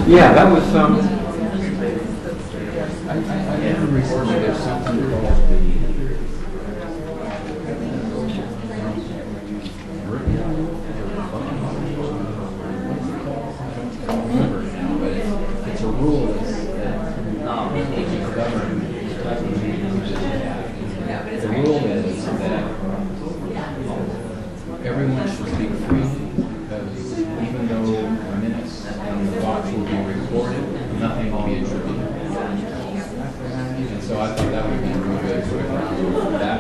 Yeah, that was I recently there's something called it's a rule that governs the type of meetings. The rule is that everyone should speak freely, because even though minutes and the thoughts will be recorded, nothing will be attributed. And so I thought that would be really good for that.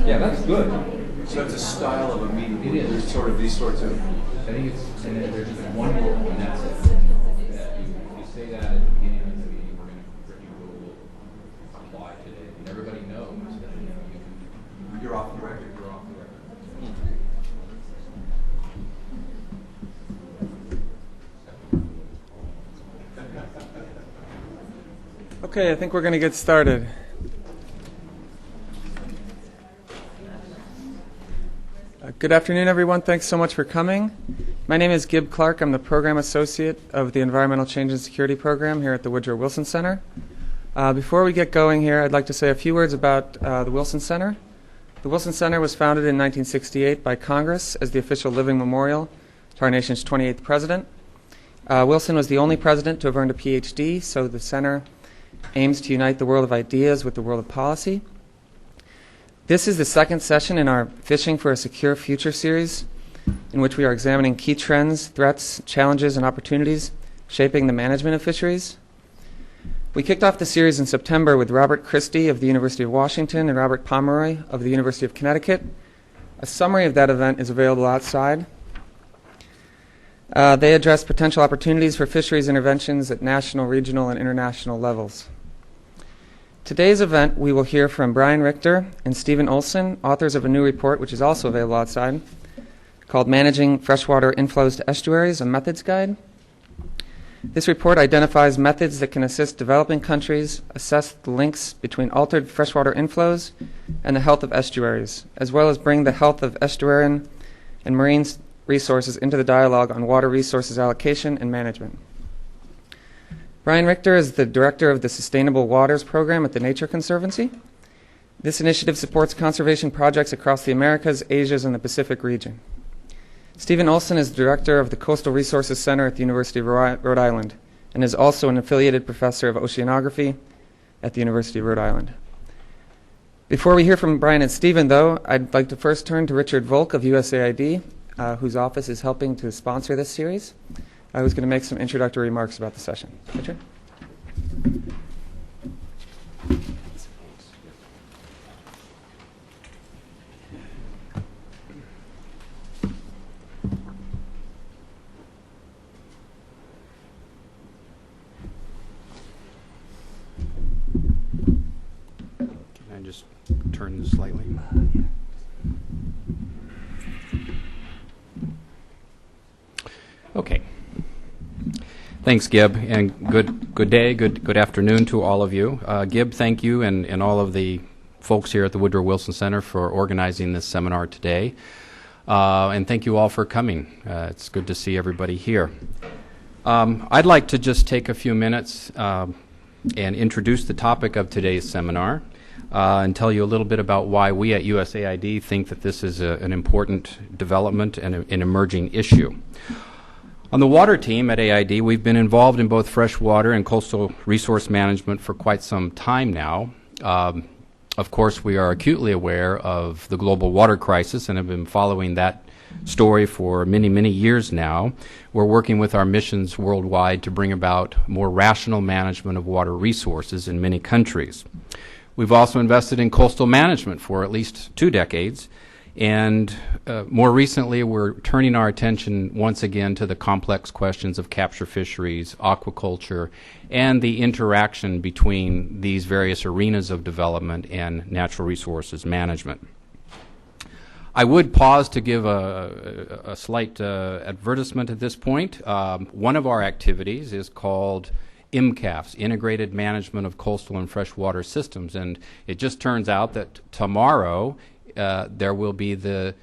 Yeah, that's good. So that's a style of a meeting. It is. There's sort of these sorts of. I think it's, and there's just one rule, and that's it. That you say that at the beginning of the meeting, we're going to apply today. And everybody knows that You're off the record. you're off the record. Okay, I think we're going to get started. Good afternoon, everyone. Thanks so much for coming. My name is Gib Clark. I'm the Program Associate of the Environmental Change and Security Program here at the Woodrow Wilson Center. Before we get going here, I'd like to say a few words about the Wilson Center. The Wilson Center was founded in 1968 by Congress as the official living memorial to our nation's 28th president. Wilson was the only president to have earned a PhD, so the center aims to unite the world of ideas with the world of policy. This is the second session in our Fishing for a Secure Future series, in which we are examining key trends, threats, challenges, and opportunities shaping the management of fisheries. We kicked off the series in September with Robert Christie of the University of Washington and Robert Pomeroy of the University of Connecticut. A summary of that event is available outside. They addressed potential opportunities for fisheries interventions at national, regional, and international levels. Today's event, we will hear from Brian Richter and Stephen Olson, authors of a new report, which is also available outside, called Managing Freshwater Inflows to Estuaries, a Methods Guide. This report identifies methods that can assist developing countries assess the links between altered freshwater inflows and the health of estuaries, as well as bring the health of estuarine and marine resources into the dialogue on water resources allocation and management. Brian Richter is the director of the Sustainable Waters Program at the Nature Conservancy. This initiative supports conservation projects across the Americas, Asias, and the Pacific region. Stephen Olson is director of the Coastal Resources Center at the University of Rhode Island and is also an affiliated professor of oceanography at the University of Rhode Island. Before we hear from Brian and Stephen, though, I'd like to first turn to Richard Volk of USAID, whose office is helping to sponsor this series. Who's going to make some introductory remarks about the session. Richard? Can I just turn this slightly? Okay. Thanks, Gib, and good day, good afternoon to all of you. Gib, thank you, and all of the folks here at the Woodrow Wilson Center for organizing this seminar today. And thank you all for coming. It's good to see everybody here. I'd like to just take a few minutes and introduce the topic of today's seminar and tell you a little bit about why we at USAID think that this is an important development and an emerging issue. On the water team at AID, we've been involved in both freshwater and coastal resource management for quite some time now. Of course, we are acutely aware of the global water crisis and have been following that story for many, many years now. We're working with our missions worldwide to bring about more rational management of water resources in many countries. We've also invested in coastal management for at least 2 decades. And more recently, we're turning our attention once again to the complex questions of capture fisheries, aquaculture, and the interaction between these various arenas of development and natural resources management. I would pause to give a slight advertisement at this point. One of our activities is called IMCAFs, Integrated Management of Coastal and Freshwater Systems. And it just turns out that tomorrow there will be the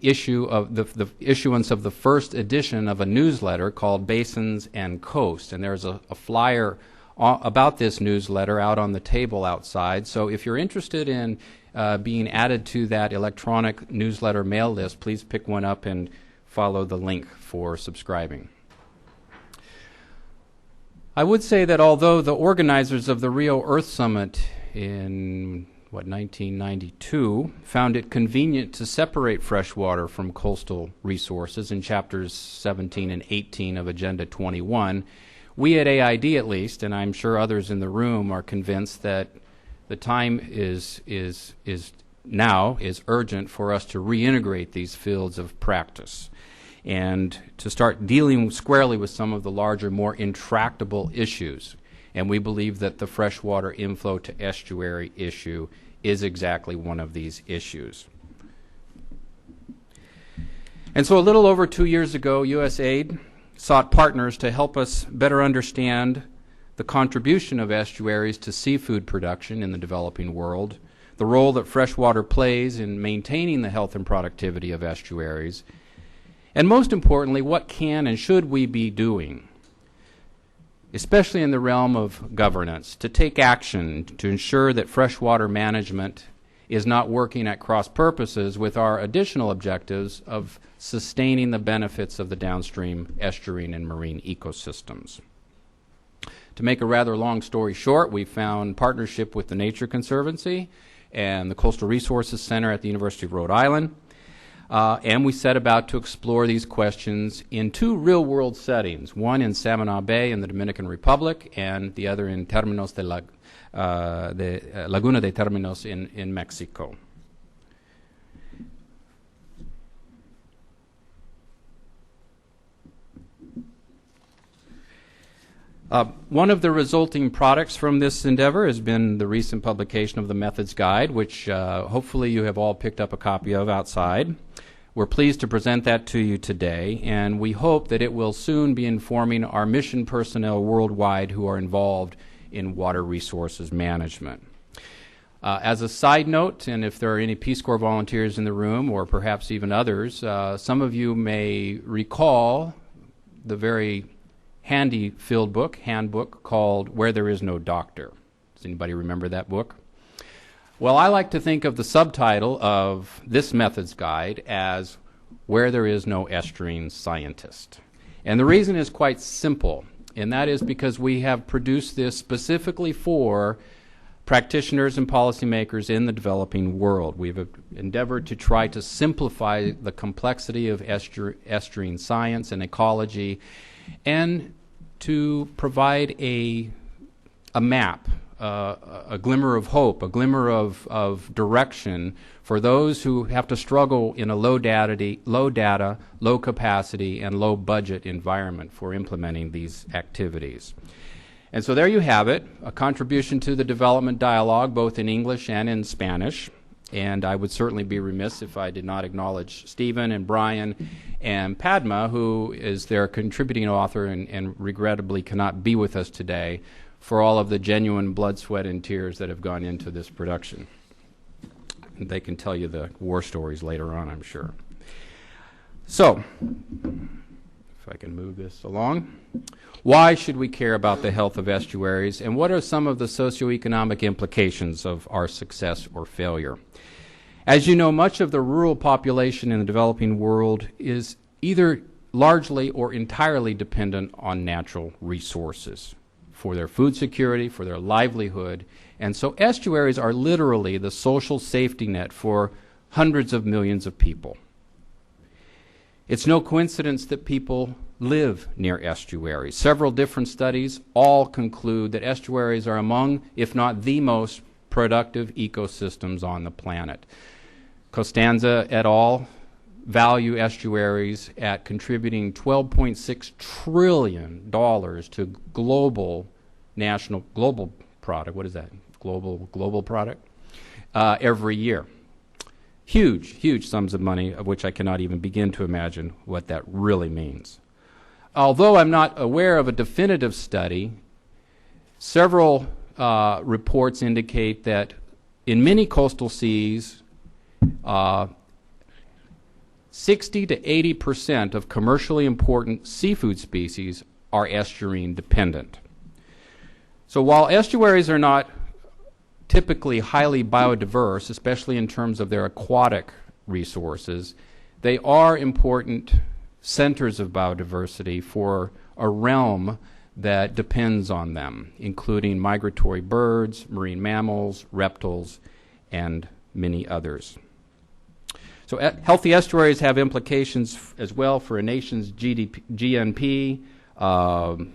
issuance of the first edition of a newsletter called Basins and Coast. And there's a flyer about this newsletter out on the table outside. So if you're interested in being added to that electronic newsletter mail list, please pick one up and follow the link for subscribing. I would say that although the organizers of the Rio Earth Summit in 1992 found it convenient to separate freshwater from coastal resources in chapters 17 and 18 of Agenda 21, we at AID at least, and I'm sure others in the room, are convinced that the time is now urgent for us to reintegrate these fields of practice and to start dealing squarely with some of the larger, more intractable issues. And we believe that the freshwater inflow to estuary issue is exactly one of these issues. And so a little over 2 years ago, Usaid sought partners to help us better understand the contribution of estuaries to seafood production in the developing world, the role that freshwater plays in maintaining the health and productivity of estuaries, and most importantly, what can and should we be doing, especially in the realm of governance, to take action to ensure that freshwater management is not working at cross purposes with our additional objectives of sustaining the benefits of the downstream estuarine and marine ecosystems. To make a rather long story short, we found partnership with the Nature Conservancy and the Coastal Resources Center at the University of Rhode Island, and we set about to explore these questions in two real-world settings, one in Samana Bay in the Dominican Republic and the other in Terminos de Laguna de Terminos in Mexico. One of the resulting products from this endeavor has been the recent publication of the Methods Guide, which hopefully you have all picked up a copy of outside. We're pleased to present that to you today, and we hope that it will soon be informing our mission personnel worldwide who are involved in water resources management. As a side note, and if there are any Peace Corps volunteers in the room, or perhaps even others, some of you may recall the very handy handbook called Where There Is No Doctor. Does anybody remember that book? Well, I like to think of the subtitle of this methods guide as Where There Is No Estuarine Scientist. And the reason is quite simple, and that is because we have produced this specifically for practitioners and policymakers in the developing world. We've endeavored to try to simplify the complexity of estuarine science and ecology, and to provide a map, a glimmer of hope, a glimmer of direction for those who have to struggle in a low data, low capacity, and low budget environment for implementing these activities. And so there you have it, a contribution to the development dialogue, both in English and in Spanish. And I would certainly be remiss if I did not acknowledge Stephen and Brian and Padma, who is their contributing author and regrettably cannot be with us today, for all of the genuine blood, sweat, and tears that have gone into this production. They can tell you the war stories later on, I'm sure. So, if I can move this along. Why should we care about the health of estuaries, and what are some of the socioeconomic implications of our success or failure? As you know, much of the rural population in the developing world is either largely or entirely dependent on natural resources for their food security, for their livelihood, and so estuaries are literally the social safety net for hundreds of millions of people. It's no coincidence that people live near estuaries. Several different studies all conclude that estuaries are among, if not the most productive ecosystems on the planet. Costanza et al. Value estuaries at contributing $12.6 trillion to global product. What is that? Global product? Every year. Huge sums of money, of which I cannot even begin to imagine what that really means. although I'm not aware of a definitive study, several reports indicate that in many coastal seas, 60 to 80% of commercially important seafood species are estuarine dependent. So while estuaries are not typically highly biodiverse, especially in terms of their aquatic resources, they are important centers of biodiversity for a realm that depends on them, including migratory birds, marine mammals, reptiles, and many others. So healthy estuaries have implications as well for a nation's GNP,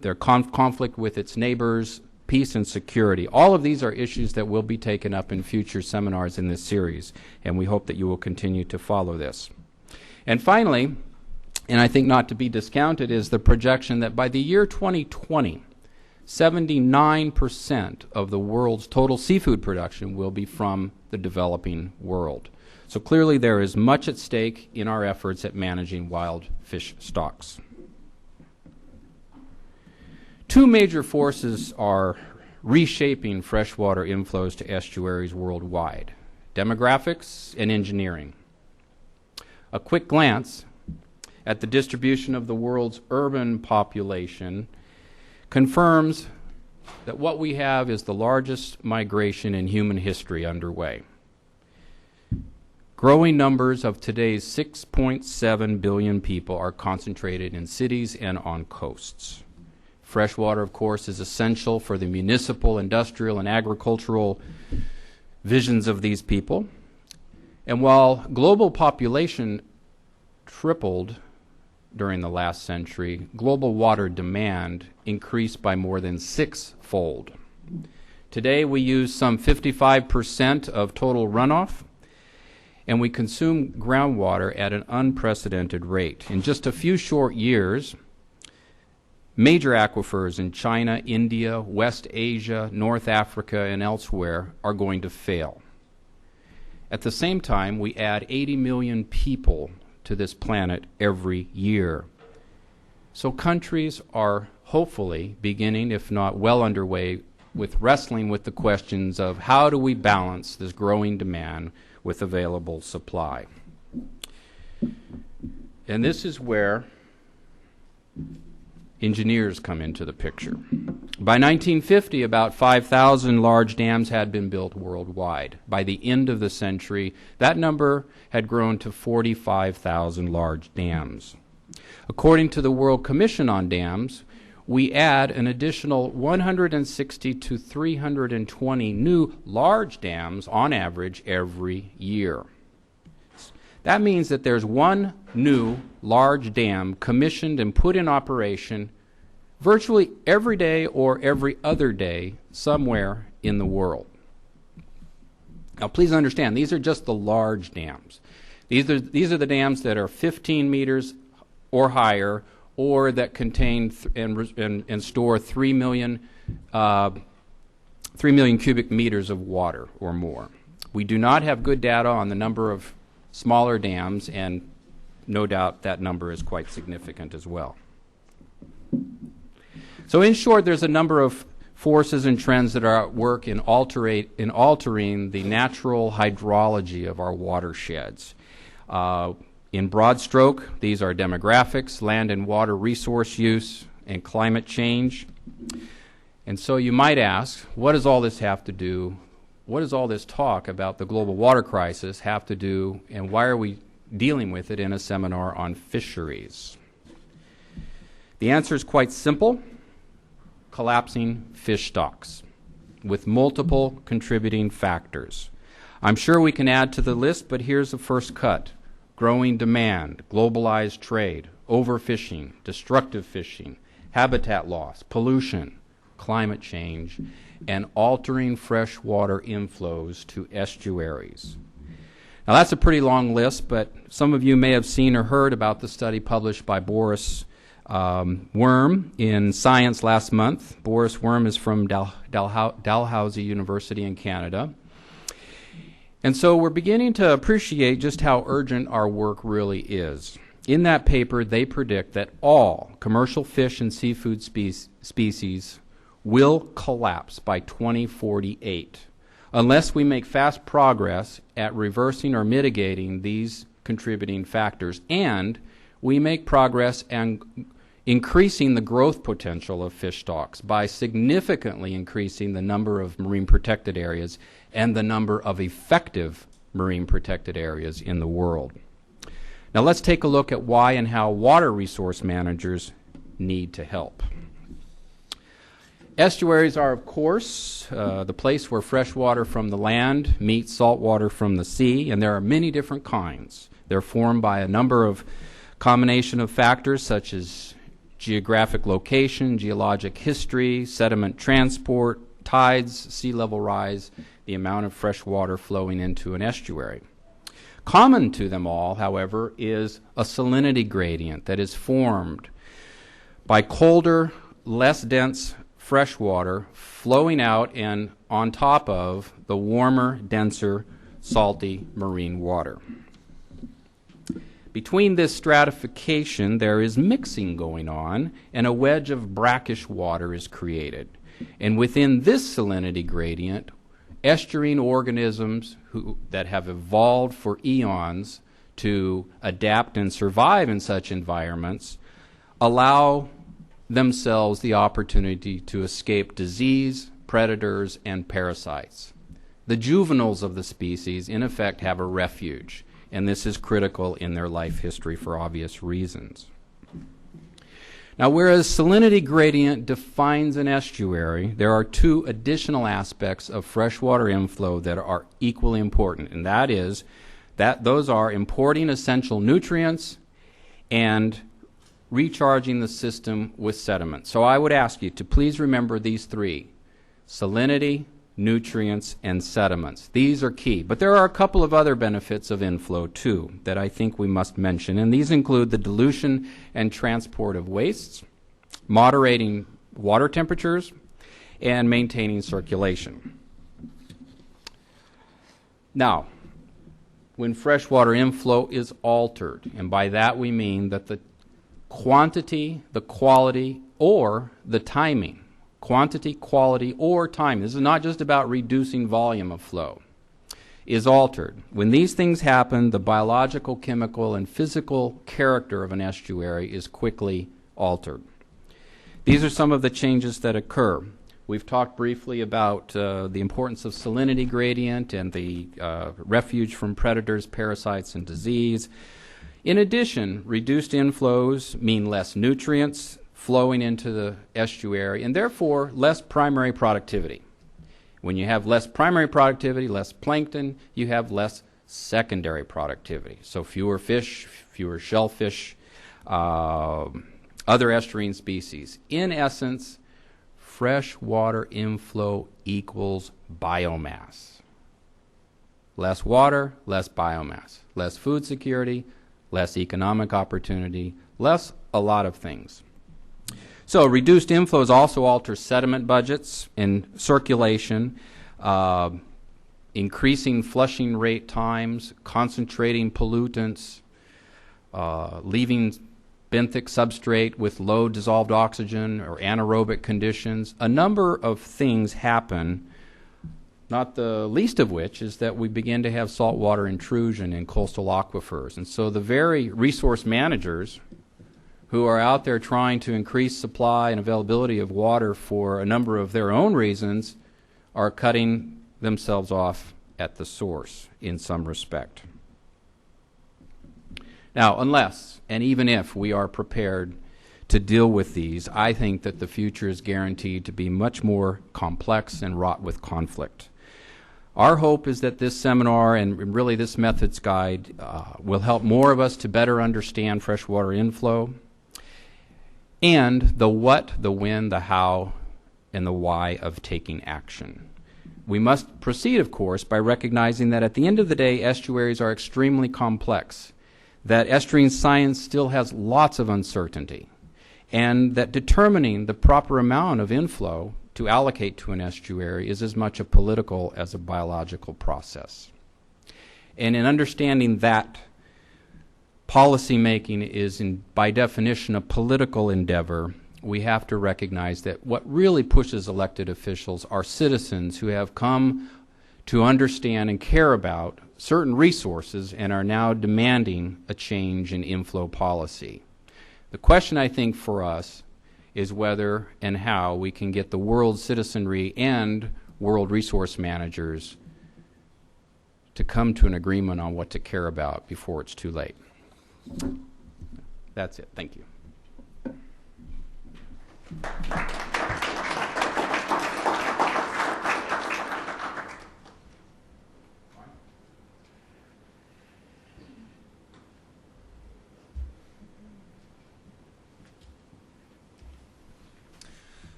their conflict with its neighbors, peace and security. All of these are issues that will be taken up in future seminars in this series, and we hope that you will continue to follow this. And finally, and I think not to be discounted, is the projection that by the year 2020, 79% of the world's total seafood production will be from the developing world. So clearly there is much at stake in our efforts at managing wild fish stocks. Two major forces are reshaping freshwater inflows to estuaries worldwide: demographics and engineering. A quick glance at the distribution of the world's urban population confirms that what we have is the largest migration in human history underway. Growing numbers of today's 6.7 billion people are concentrated in cities and on coasts. Freshwater, of course, is essential for the municipal, industrial, and agricultural visions of these people. And while global population tripled during the last century, global water demand increased by more than six-fold. Today, we use some 55% of total runoff, and we consume groundwater at an unprecedented rate. In just a few short years, major aquifers in China, India, West Asia, North Africa, and elsewhere are going to fail. At the same time, we add 80 million people to this planet every year. So countries are hopefully beginning, if not well underway, with wrestling with the questions of how do we balance this growing demand with available supply. And this is where engineers come into the picture. By 1950, about 5,000 large dams had been built worldwide. By the end of the century, that number had grown to 45,000 large dams. According to the World Commission on Dams, we add an additional 160 to 320 new large dams on average every year. That means that there's one new large dam commissioned and put in operation virtually every day or every other day somewhere in the world. Now please understand, these are just the large dams. These are the dams that are 15 meters or higher, or that contain and store 3 million cubic meters of water or more. We do not have good data on the number of smaller dams, and no doubt that number is quite significant as well. So in short, there's a number of forces and trends that are at work in altering the natural hydrology of our watersheds. In broad stroke, these are demographics, land and water resource use, and climate change. And so you might ask, what does all this have to do? What does all this talk about the global water crisis have to do, and why are we dealing with it in a seminar on fisheries? The answer is quite simple: collapsing fish stocks with multiple contributing factors. I'm sure we can add to the list, but here's the first cut: growing demand, globalized trade, overfishing, destructive fishing, habitat loss, pollution, climate change, and altering freshwater inflows to estuaries. Now that's a pretty long list, but some of you may have seen or heard about the study published by Boris Worm in Science last month. Boris Worm is from Dalhousie University in Canada. And so we're beginning to appreciate just how urgent our work really is. In that paper, they predict that all commercial fish and seafood species will collapse by 2048 unless we make fast progress at reversing or mitigating these contributing factors, and we make progress and increasing the growth potential of fish stocks by significantly increasing the number of marine protected areas and the number of effective marine protected areas in the world. Now let's take a look at why and how water resource managers need to help. Estuaries are, of course, the place where fresh water from the land meets salt water from the sea, and there are many different kinds. They're formed by a number of combination of factors such as geographic location, geologic history, sediment transport, tides, sea level rise, the amount of fresh water flowing into an estuary. Common to them all, however, is a salinity gradient that is formed by colder, less dense fresh water flowing out and on top of the warmer, denser, salty marine water. Between this stratification, there is mixing going on, and a wedge of brackish water is created. And within this salinity gradient, estuarine organisms that have evolved for eons to adapt and survive in such environments allow themselves the opportunity to escape disease, predators, and parasites. The juveniles of the species, in effect, have a refuge, and this is critical in their life history for obvious reasons. Now, whereas salinity gradient defines an estuary, there are two additional aspects of freshwater inflow that are equally important, and that is that those are importing essential nutrients and recharging the system with sediment. So I would ask you to please remember these three: salinity, nutrients, and sediments. These are key. But there are a couple of other benefits of inflow, too, that I think we must mention, and these include the dilution and transport of wastes, moderating water temperatures, and maintaining circulation. Now, when freshwater inflow is altered, and by that we mean that the quantity, the quality, or the timing, quantity, quality, or time, this is not just about reducing volume of flow, is altered. When these things happen, the biological, chemical, and physical character of an estuary is quickly altered. These are some of the changes that occur. We've talked briefly about the importance of salinity gradient and the refuge from predators, parasites, and disease. In addition, reduced inflows mean less nutrients flowing into the estuary, and therefore less primary productivity. When you have less primary productivity, less plankton, you have less secondary productivity. So fewer fish, fewer shellfish, other estuarine species. In essence, freshwater inflow equals biomass. Less water, less biomass. Less food security, less economic opportunity, less a lot of things. So reduced inflows also alter sediment budgets and circulation, increasing flushing rate times, concentrating pollutants, leaving benthic substrate with low dissolved oxygen or anaerobic conditions. A number of things happen, not the least of which is that we begin to have saltwater intrusion in coastal aquifers. And so the very resource managers who are out there trying to increase supply and availability of water for a number of their own reasons are cutting themselves off at the source in some respect. Now, unless and even if we are prepared to deal with these, I think that the future is guaranteed to be much more complex and wrought with conflict. Our hope is that this seminar and really this methods guide will help more of us to better understand freshwater inflow and the what, the when, the how, and the why of taking action. We must proceed, of course, by recognizing that at the end of the day, estuaries are extremely complex, that estuarine science still has lots of uncertainty, and that determining the proper amount of inflow to allocate to an estuary is as much a political as a biological process. And in understanding that policymaking is, by definition, a political endeavor, we have to recognize that what really pushes elected officials are citizens who have come to understand and care about certain resources and are now demanding a change in inflow policy. The question, I think, for us is whether and how we can get the world citizenry and world resource managers to come to an agreement on what to care about before it's too late. That's it. Thank you.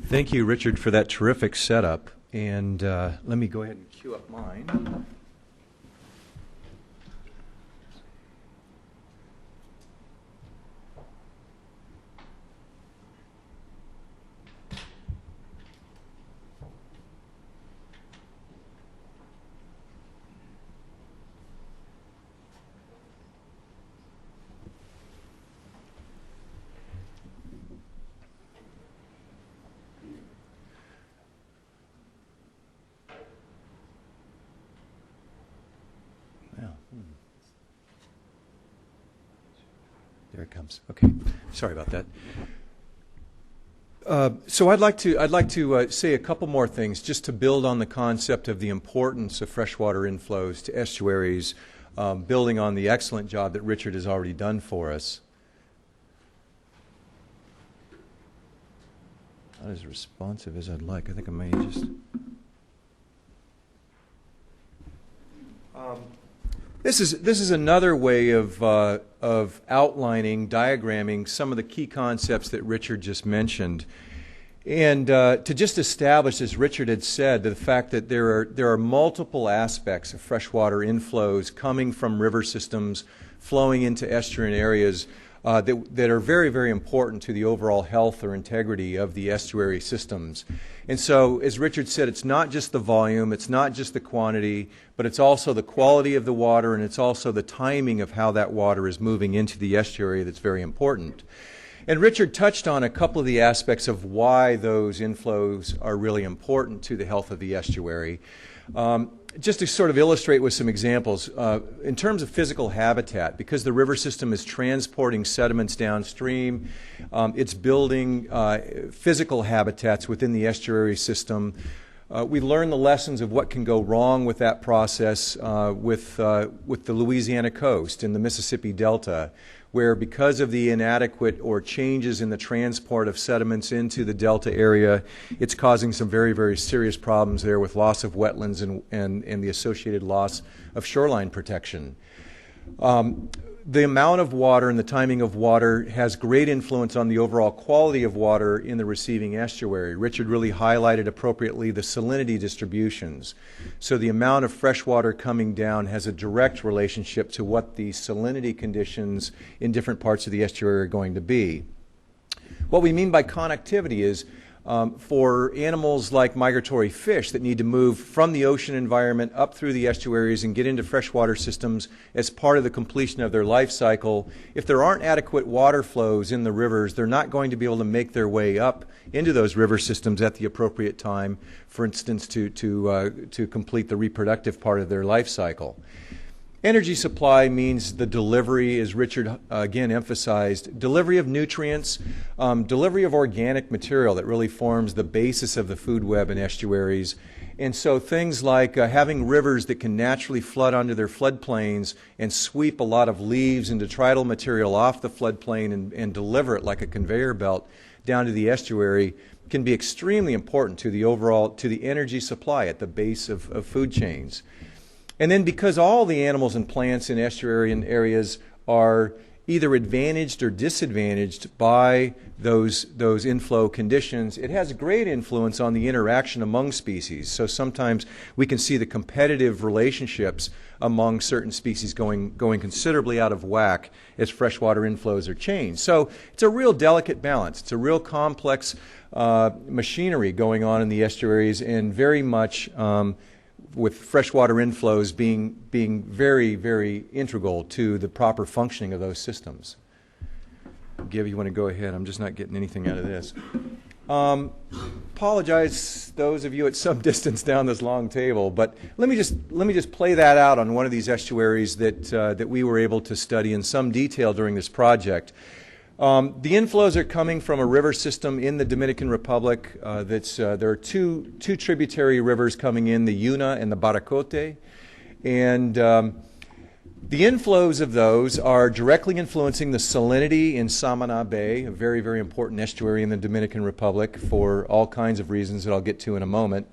Thank you, Richard, for that terrific setup. And let me go ahead and cue up mine. There it comes. Okay, sorry about that. So I'd like to say a couple more things just to build on the concept of the importance of freshwater inflows to estuaries, building on the excellent job that Richard has already done for us. Not as responsive as I'd like. I think I may just. This is another way of outlining, diagramming some of the key concepts that Richard just mentioned, and to just establish, as Richard had said, the fact that there are multiple aspects of freshwater inflows coming from river systems, flowing into estuarine areas that are very, very important to the overall health or integrity of the estuary systems. And so, as Richard said, it's not just the volume, it's not just the quantity, but it's also the quality of the water, and it's also the timing of how that water is moving into the estuary that's very important. And Richard touched on a couple of the aspects of why those inflows are really important to the health of the estuary. Just to sort of illustrate with some examples, in terms of physical habitat, because the river system is transporting sediments downstream, it's building physical habitats within the estuary system. We learn the lessons of what can go wrong with that process with the Louisiana coast and the Mississippi Delta, where because of the inadequate or changes in the transport of sediments into the delta area, it's causing some very, very serious problems there with loss of wetlands and the associated loss of shoreline protection. The amount of water and the timing of water has great influence on the overall quality of water in the receiving estuary. Richard really highlighted appropriately the salinity distributions. So the amount of fresh water coming down has a direct relationship to what the salinity conditions in different parts of the estuary are going to be. What we mean by connectivity is for animals like migratory fish that need to move from the ocean environment up through the estuaries and get into freshwater systems as part of the completion of their life cycle, if there aren't adequate water flows in the rivers, they're not going to be able to make their way up into those river systems at the appropriate time, for instance, to complete the reproductive part of their life cycle. Energy supply means the delivery, as Richard again emphasized, delivery of nutrients, delivery of organic material that really forms the basis of the food web in estuaries. And so things like having rivers that can naturally flood onto their floodplains and sweep a lot of leaves and detrital material off the floodplain and deliver it like a conveyor belt down to the estuary can be extremely important to the energy supply at the base of food chains. And then because all the animals and plants in estuarine areas are either advantaged or disadvantaged by those inflow conditions, it has a great influence on the interaction among species. So sometimes we can see the competitive relationships among certain species going considerably out of whack as freshwater inflows are changed. So it's a real delicate balance. It's a real complex machinery going on in the estuaries, and very much with freshwater inflows being very, very integral to the proper functioning of those systems. Gib, you want to go ahead? I'm just not getting anything out of this. Apologize, those of you at some distance down this long table, but let me just play that out on one of these estuaries that we were able to study in some detail during this project. The inflows are coming from a river system in the Dominican Republic. There are two tributary rivers coming in, the Yuna and the Baracote, and the inflows of those are directly influencing the salinity in Samana Bay, a very, very important estuary in the Dominican Republic for all kinds of reasons that I'll get to in a moment.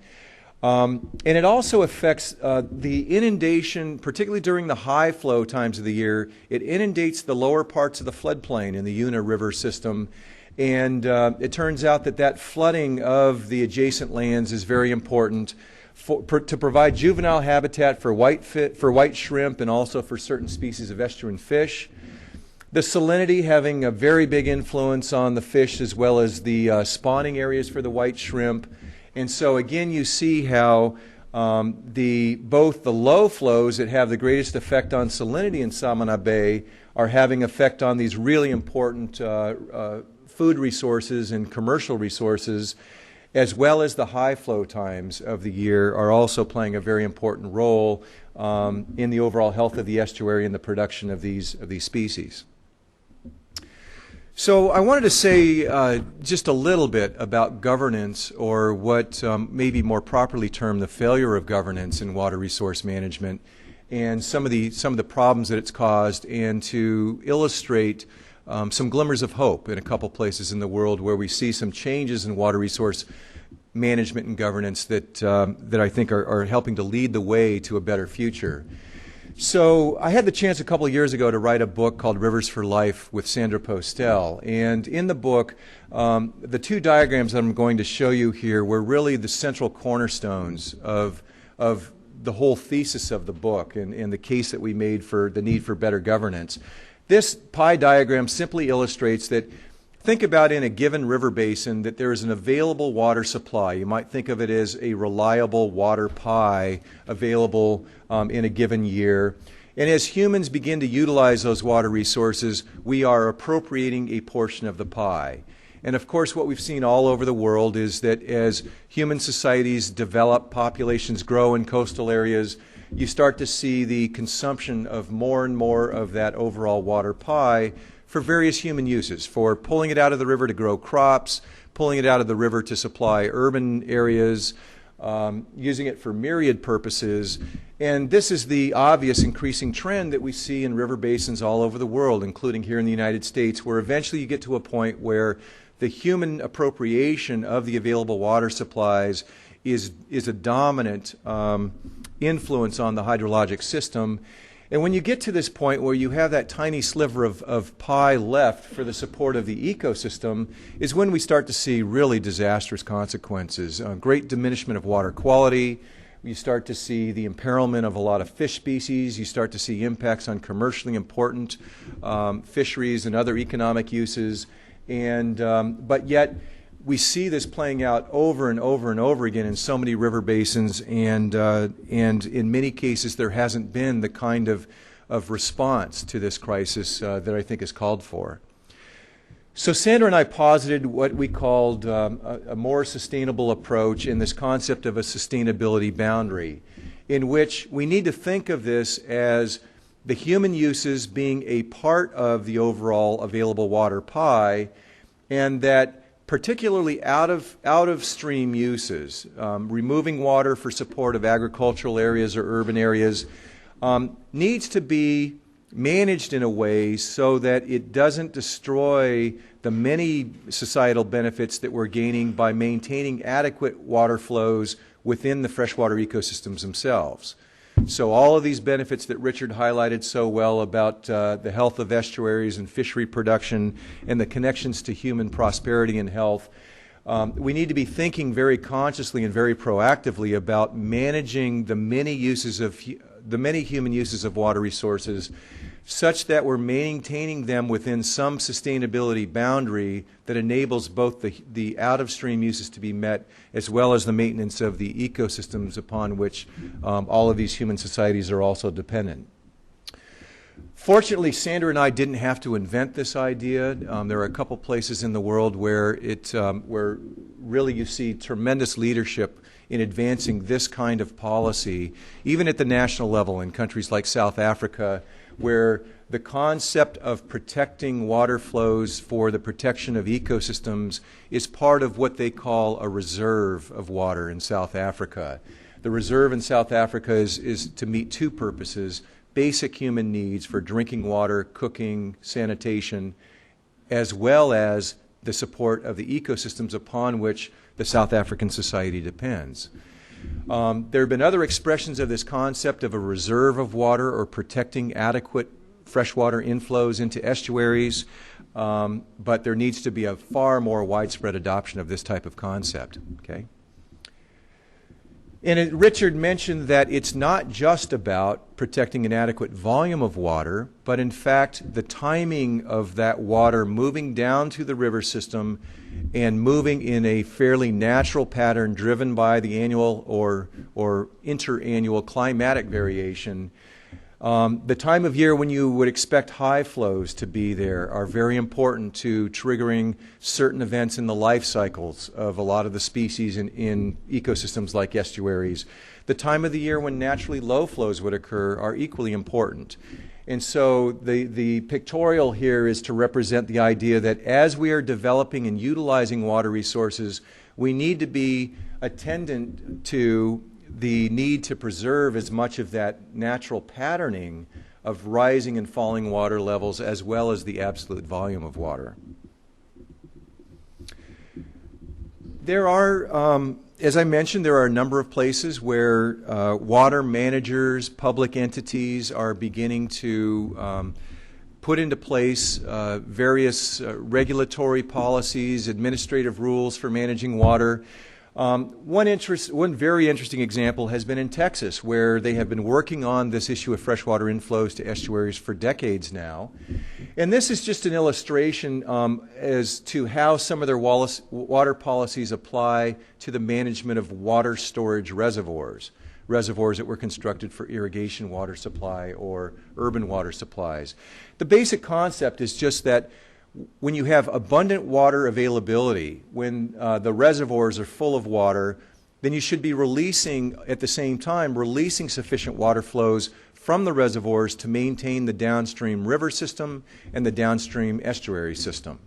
And it also affects the inundation, particularly during the high flow times of the year. It inundates the lower parts of the floodplain in the Yuna River system. And it turns out that flooding of the adjacent lands is very important to provide juvenile habitat for white shrimp and also for certain species of estuarine fish. The salinity having a very big influence on the fish as well as the spawning areas for the white shrimp. And so again, you see how both the low flows that have the greatest effect on salinity in Samana Bay are having effect on these really important food resources and commercial resources, as well as the high flow times of the year are also playing a very important role in the overall health of the estuary and the production of these species. So I wanted to say just a little bit about governance, or what may be more properly termed the failure of governance in water resource management, and some of the problems that it's caused, and to illustrate some glimmers of hope in a couple places in the world where we see some changes in water resource management and governance that I think are helping to lead the way to a better future. So I had the chance a couple of years ago to write a book called Rivers for Life with Sandra Postel. And in the book, the two diagrams that I'm going to show you here were really the central cornerstones of the whole thesis of the book and the case that we made for the need for better governance. This pie diagram simply illustrates that, think about in a given river basin that there is an available water supply. You might think of it as a reliable water pie available in a given year. And as humans begin to utilize those water resources, we are appropriating a portion of the pie. And of course, what we've seen all over the world is that as human societies develop, populations grow in coastal areas, you start to see the consumption of more and more of that overall water pie for various human uses, for pulling it out of the river to grow crops, pulling it out of the river to supply urban areas, using it for myriad purposes. And this is the obvious increasing trend that we see in river basins all over the world, including here in the United States, where eventually you get to a point where the human appropriation of the available water supplies is a dominant influence on the hydrologic system. And when you get to this point where you have that tiny sliver of pie left for the support of the ecosystem is when we start to see really disastrous consequences. Great diminishment of water quality. You start to see the imperilment of a lot of fish species. You start to see impacts on commercially important fisheries and other economic uses. And but yet we see this playing out over and over and over again in so many river basins, and in many cases there hasn't been the kind of response to this crisis that I think is called for. So Sandra and I posited what we called a more sustainable approach in this concept of a sustainability boundary, in which we need to think of this as the human uses being a part of the overall available water pie, and that particularly out of stream uses, removing water for support of agricultural areas or urban areas, needs to be managed in a way so that it doesn't destroy the many societal benefits that we're gaining by maintaining adequate water flows within the freshwater ecosystems themselves. So all of these benefits that Richard highlighted so well about the health of estuaries and fishery production and the connections to human prosperity and health, we need to be thinking very consciously and very proactively about managing the many human uses of water resources such that we're maintaining them within some sustainability boundary that enables both the out-of-stream uses to be met as well as the maintenance of the ecosystems upon which all of these human societies are also dependent. Fortunately, Sandra and I didn't have to invent this idea. There are a couple places in the world where where really you see tremendous leadership in advancing this kind of policy, even at the national level in countries like South Africa, where the concept of protecting water flows for the protection of ecosystems is part of what they call a reserve of water in South Africa. The reserve in South Africa is to meet two purposes: basic human needs for drinking water, cooking, sanitation, as well as the support of the ecosystems upon which the South African society depends. There have been other expressions of this concept of a reserve of water or protecting adequate freshwater inflows into estuaries, but there needs to be a far more widespread adoption of this type of concept. Okay? And Richard mentioned that it's not just about protecting an adequate volume of water, but in fact the timing of that water moving down to the river system and moving in a fairly natural pattern driven by the annual or interannual climatic variation. The time of year when you would expect high flows to be there are very important to triggering certain events in the life cycles of a lot of the species in ecosystems like estuaries. The time of the year when naturally low flows would occur are equally important. And so the pictorial here is to represent the idea that as we are developing and utilizing water resources, we need to be attendant to the need to preserve as much of that natural patterning of rising and falling water levels as well as the absolute volume of water. There are, as I mentioned, there are a number of places where water managers, public entities are beginning to put into place various regulatory policies, administrative rules for managing water. One very interesting example has been in Texas, where they have been working on this issue of freshwater inflows to estuaries for decades now. And this is just an illustration as to how some of their water policies apply to the management of water storage reservoirs that were constructed for irrigation water supply or urban water supplies. The basic concept is just that when you have abundant water availability, when the reservoirs are full of water, then you should be releasing, at the same time, releasing sufficient water flows from the reservoirs to maintain the downstream river system and the downstream estuary system.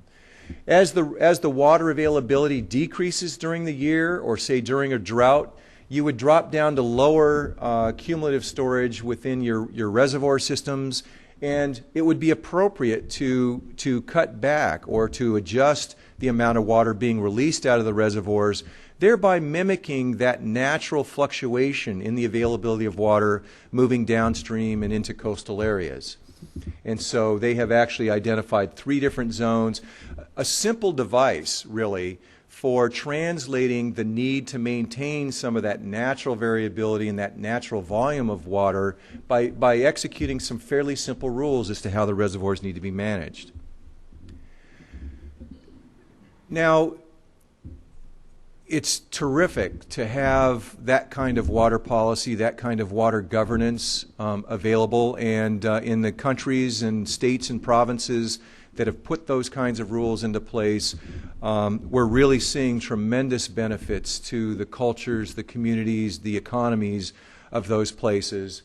As the water availability decreases during the year, or say during a drought, you would drop down to lower cumulative storage within your reservoir systems, and it would be appropriate to cut back or to adjust the amount of water being released out of the reservoirs, thereby mimicking that natural fluctuation in the availability of water moving downstream and into coastal areas. And so they have actually identified 3 different zones, a simple device, really, for translating the need to maintain some of that natural variability and that natural volume of water by executing some fairly simple rules as to how the reservoirs need to be managed. Now, it's terrific to have that kind of water policy, that kind of water governance available, and in the countries and states and provinces that have put those kinds of rules into place, we're really seeing tremendous benefits to the cultures, the communities, the economies of those places.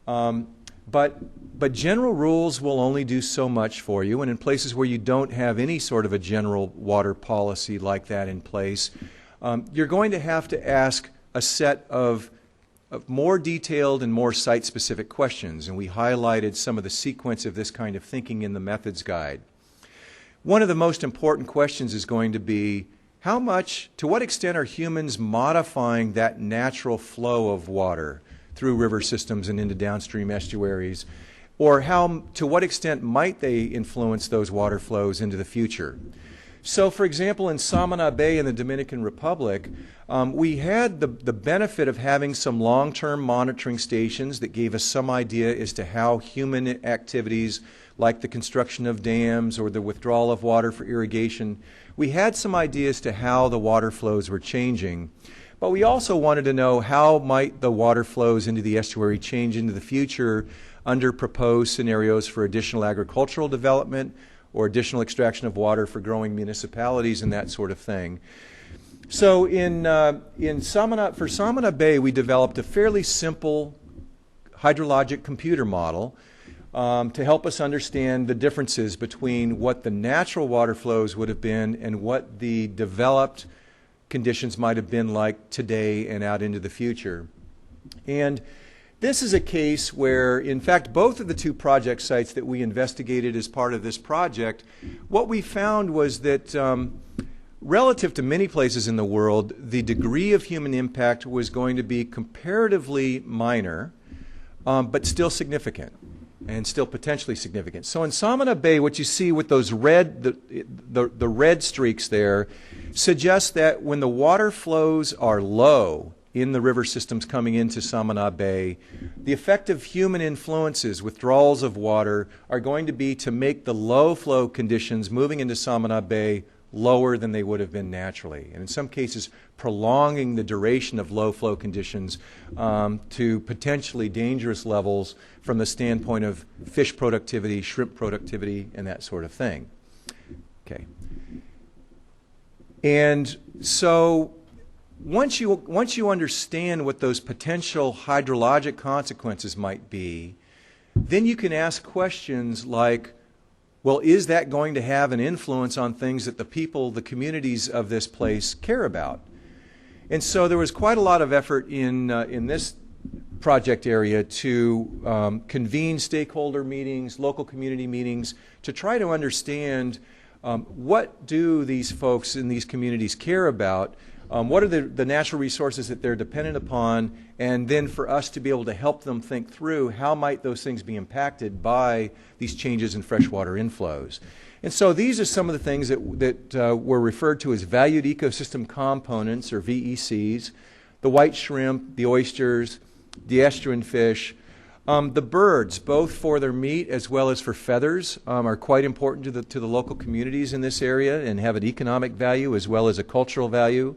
But general rules will only do so much for you, and in places where you don't have any sort of a general water policy like that in place, you're going to have to ask a set of more detailed and more site-specific questions, and we highlighted some of the sequence of this kind of thinking in the methods guide. One of the most important questions is going to be, to what extent are humans modifying that natural flow of water through river systems and into downstream estuaries, or to what extent might they influence those water flows into the future? So, for example, in Samana Bay in the Dominican Republic, we had the benefit of having some long-term monitoring stations that gave us some idea as to how human activities like the construction of dams or the withdrawal of water for irrigation, we had some ideas to how the water flows were changing. But we also wanted to know how might the water flows into the estuary change into the future under proposed scenarios for additional agricultural development or additional extraction of water for growing municipalities and that sort of thing. So for Samana Bay, we developed a fairly simple hydrologic computer model to help us understand the differences between what the natural water flows would have been and what the developed conditions might have been like today and out into the future. And this is a case where, in fact, both of the two project sites that we investigated as part of this project, what we found was that relative to many places in the world, the degree of human impact was going to be comparatively minor, but still significant and still potentially significant. So in Samana Bay, what you see with those red, the red streaks there, suggests that when the water flows are low in the river systems coming into Samana Bay, the effect of human influences, withdrawals of water, are going to be to make the low flow conditions moving into Samana Bay lower than they would have been naturally, and in some cases prolonging the duration of low flow conditions to potentially dangerous levels from the standpoint of fish productivity, shrimp productivity, and that sort of thing. Okay. And so once you understand what those potential hydrologic consequences might be, then you can ask questions like, well, is that going to have an influence on things that the people, the communities of this place care about? And so there was quite a lot of effort in this project area to convene stakeholder meetings, local community meetings, to try to understand what do these folks in these communities care about, what are the natural resources that they're dependent upon, and then for us to be able to help them think through how might those things be impacted by these changes in freshwater inflows. And so these are some of the things that were referred to as valued ecosystem components, or VECs: the white shrimp, the oysters, the estuarine fish. The birds, both for their meat as well as for feathers, are quite important to the local communities in this area and have an economic value as well as a cultural value.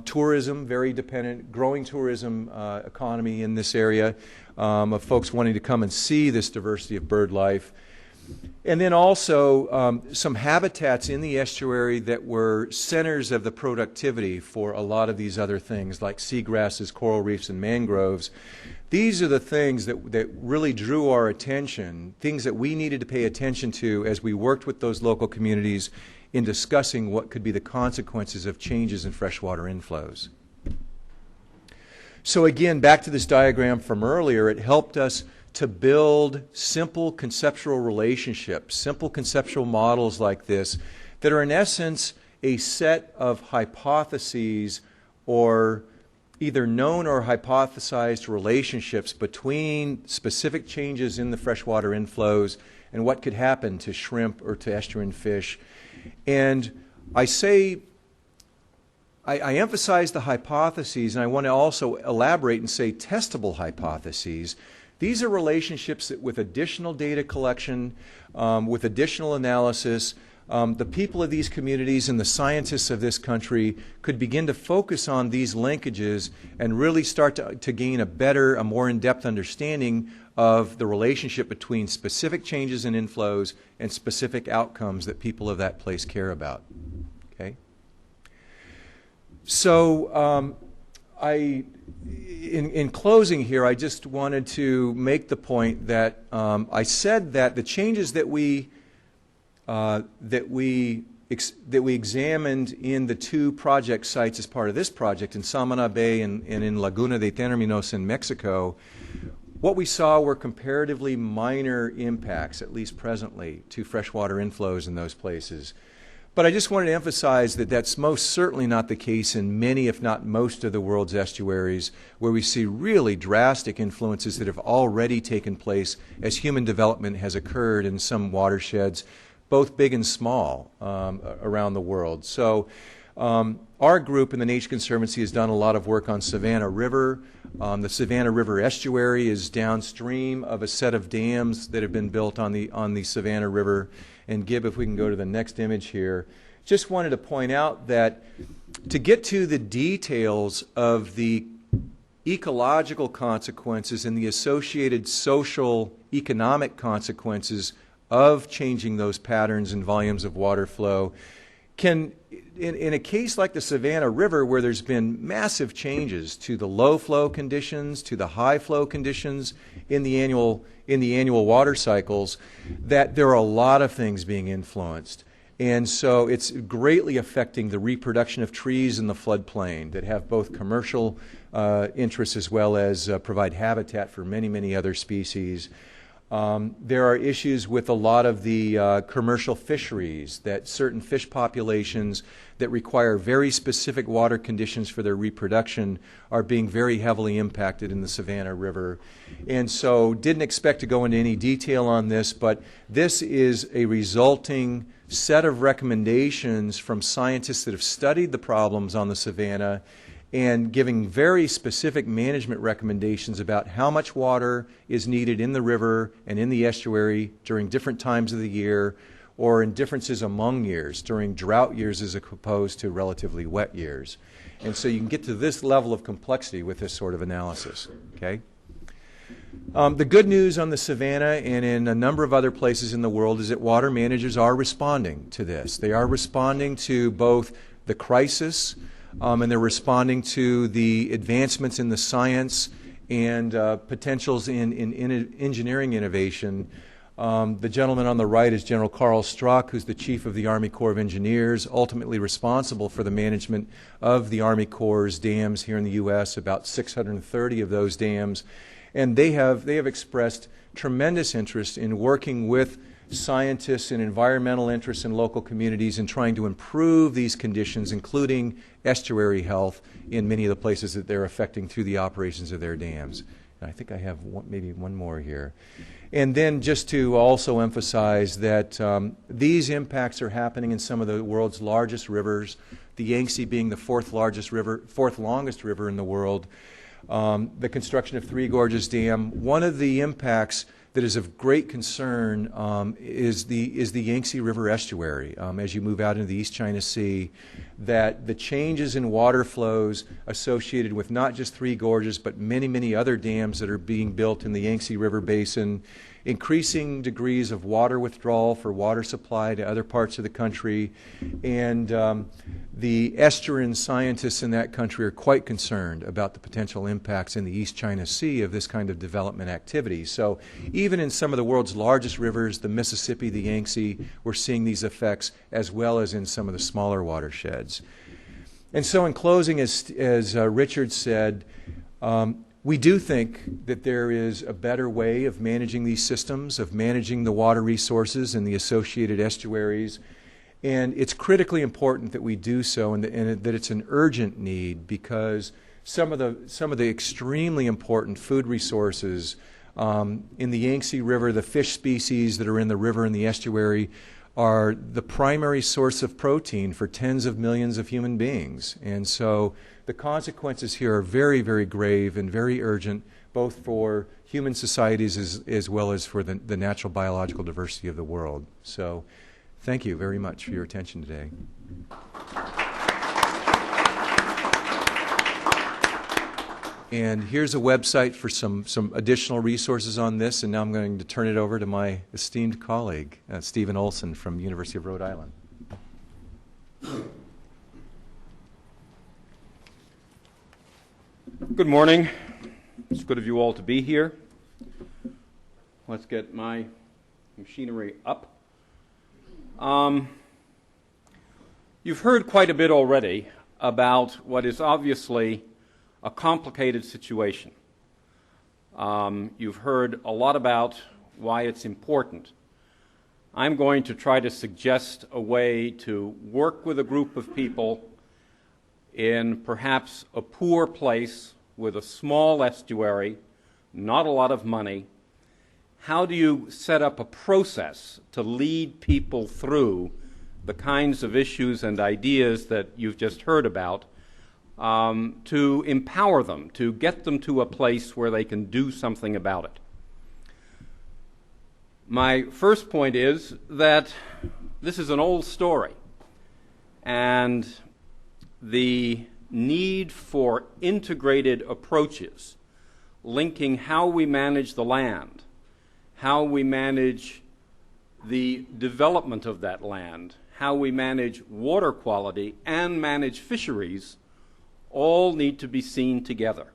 Tourism, very dependent, growing tourism economy in this area of folks wanting to come and see this diversity of bird life. And then also some habitats in the estuary that were centers of the productivity for a lot of these other things like seagrasses, coral reefs, and mangroves. These are the things that really drew our attention, things that we needed to pay attention to as we worked with those local communities in discussing what could be the consequences of changes in freshwater inflows. So again, back to this diagram from earlier, it helped us to build simple conceptual relationships, simple conceptual models like this that are in essence a set of hypotheses or either known or hypothesized relationships between specific changes in the freshwater inflows and what could happen to shrimp or to estuarine fish. And I emphasize the hypotheses, and I want to also elaborate and say testable hypotheses. These are relationships that with additional data collection, with additional analysis, the people of these communities and the scientists of this country could begin to focus on these linkages and really start to gain a more in-depth understanding of the relationship between specific changes in inflows and specific outcomes that people of that place care about. Okay? So in closing here, I just wanted to make the point that I said that the changes that we examined in the two project sites as part of this project, in Samana Bay and in Laguna de Términos in Mexico, what we saw were comparatively minor impacts, at least presently, to freshwater inflows in those places. But I just wanted to emphasize that that's most certainly not the case in many, if not most, of the world's estuaries, where we see really drastic influences that have already taken place as human development has occurred in some watersheds, both big and small, around the world. So our group in the Nature Conservancy has done a lot of work on Savannah River. The Savannah River Estuary is downstream of a set of dams that have been built on the Savannah River. And Gib, if we can go to the next image here, just wanted to point out that to get to the details of the ecological consequences and the associated social economic consequences of changing those patterns and volumes of water flow can, in a case like the Savannah River, where there's been massive changes to the low flow conditions, to the high flow conditions in the annual water cycles, that there are a lot of things being influenced. And so it's greatly affecting the reproduction of trees in the floodplain that have both commercial interests as well as provide habitat for many, many other species. There are issues with a lot of the commercial fisheries, that certain fish populations that require very specific water conditions for their reproduction are being very heavily impacted in the Savannah River. And so didn't expect to go into any detail on this, but this is a resulting set of recommendations from scientists that have studied the problems on the Savannah and giving very specific management recommendations about how much water is needed in the river and in the estuary during different times of the year, or in differences among years, during drought years as opposed to relatively wet years. And so you can get to this level of complexity with this sort of analysis. Okay? The good news on the Savannah and in a number of other places in the world is that water managers are responding to this. They are responding to both the crisis and they're responding to the advancements in the science and potentials in engineering innovation. The gentleman on the right is General Carl Strzok, who's the chief of the Army Corps of Engineers, ultimately responsible for the management of the Army Corps' dams here in the U.S., about 630 of those dams. And they have expressed tremendous interest in working with scientists and environmental interests in local communities and trying to improve these conditions, including estuary health, in many of the places that they're affecting through the operations of their dams. And I think I have maybe one more here. And then just to also emphasize that these impacts are happening in some of the world's largest rivers, the Yangtze being the fourth longest river in the world. The construction of Three Gorges Dam. One of the impacts that is of great concern is the Yangtze River estuary as you move out into the East China Sea, that the changes in water flows associated with not just Three Gorges but many, many other dams that are being built in the Yangtze River basin, increasing degrees of water withdrawal for water supply to other parts of the country, and the estuarine scientists in that country are quite concerned about the potential impacts in the East China Sea of this kind of development activity. So even in some of the world's largest rivers, the Mississippi, the Yangtze, we're seeing these effects as well as in some of the smaller watersheds. And so in closing, as Richard said, we do think that there is a better way of managing these systems, of managing the water resources and the associated estuaries. And it's critically important that we do so, and that it's an urgent need, because some of the extremely important food resources in the Yangtze River, the fish species that are in the river and the estuary, are the primary source of protein for tens of millions of human beings. And so the consequences here are very, very grave and very urgent, both for human societies as well as for the natural biological diversity of the world. So thank you very much for your attention today. And here's a website for some additional resources on this, and now I'm going to turn it over to my esteemed colleague, Stephen Olson from the University of Rhode Island. Good morning. It's good of you all to be here. Let's get my machinery up. You've heard quite a bit already about what is obviously a complicated situation. You've heard a lot about why it's important. I'm going to try to suggest a way to work with a group of people in perhaps a poor place with a small estuary, not a lot of money, how do you set up a process to lead people through the kinds of issues and ideas that you've just heard about, to empower them, to get them to a place where they can do something about it? My first point is that this is an old story, and the need for integrated approaches linking how we manage the land, how we manage the development of that land, how we manage water quality, and manage fisheries, all need to be seen together.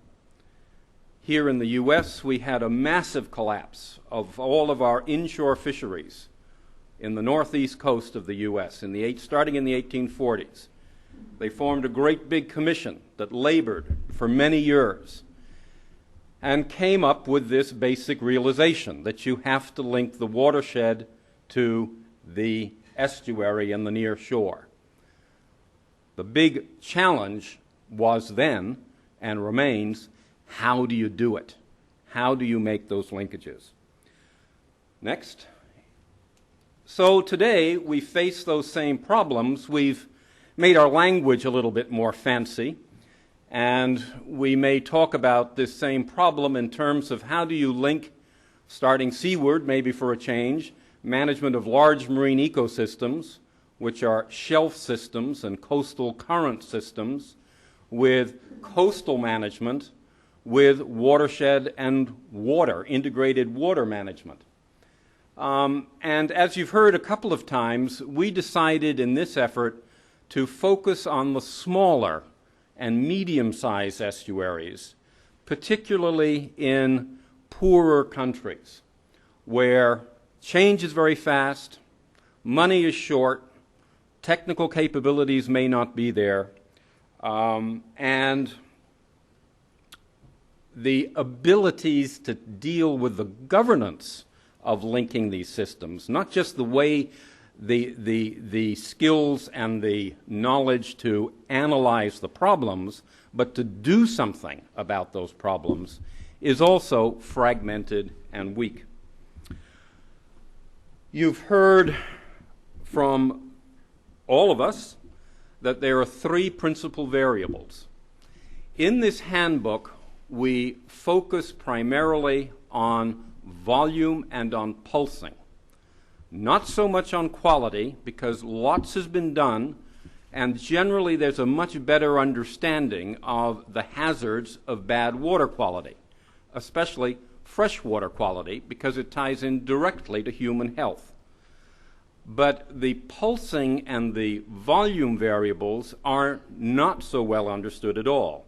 Here in the U.S., we had a massive collapse of all of our inshore fisheries in the northeast coast of the U.S. Starting in the 1840s. They formed a great big commission that labored for many years and came up with this basic realization that you have to link the watershed to the estuary and the near shore. The big challenge was then, and remains, how do you do it? How do you make those linkages? Next. So today we face those same problems. We've made our language a little bit more fancy, and we may talk about this same problem in terms of how do you link, starting seaward, maybe for a change, management of large marine ecosystems, which are shelf systems and coastal current systems, with coastal management, with watershed and water, integrated water management. And as you've heard a couple of times, we decided in this effort to focus on the smaller and medium-sized estuaries, particularly in poorer countries, where change is very fast, money is short, technical capabilities may not be there, and the abilities to deal with the governance of linking these systems, not just the way the skills and the knowledge to analyze the problems, but to do something about those problems, is also fragmented and weak. You've heard from all of us that there are three principal variables. In this handbook, we focus primarily on volume and on pulsing. Not so much on quality, because lots has been done, and generally there's a much better understanding of the hazards of bad water quality, especially freshwater quality, because it ties in directly to human health. But the pulsing and the volume variables are not so well understood at all.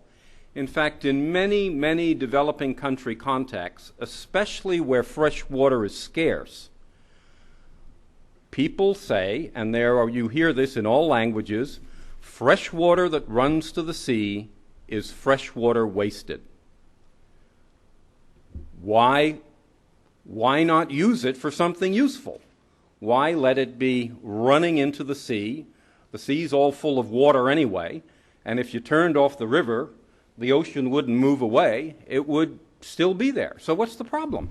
In fact, in many, many developing country contexts, especially where fresh water is scarce, people say, and you hear this in all languages, fresh water that runs to the sea is fresh water wasted. Why not use it for something useful? Why let it be running into the sea? The sea's all full of water anyway, and if you turned off the river, the ocean wouldn't move away. It would still be there. So what's the problem?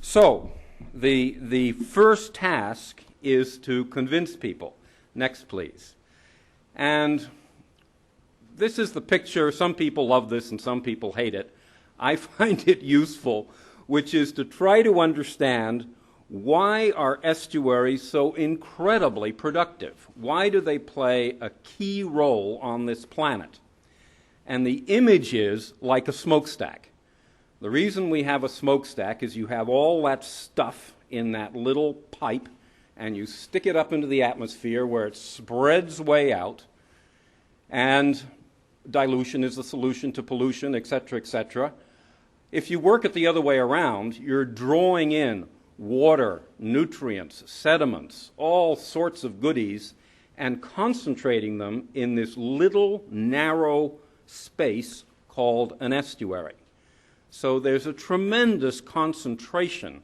So the first task is to convince people. Next, please. And this is the picture. Some people love this and some people hate it. I find it useful, which is to try to understand why are estuaries so incredibly productive? Why do they play a key role on this planet? And the image is like a smokestack. The reason we have a smokestack is you have all that stuff in that little pipe, and you stick it up into the atmosphere where it spreads way out, and dilution is the solution to pollution, etc., etc. If you work it the other way around, you're drawing in water, nutrients, sediments, all sorts of goodies, and concentrating them in this little narrow space called an estuary. So there's a tremendous concentration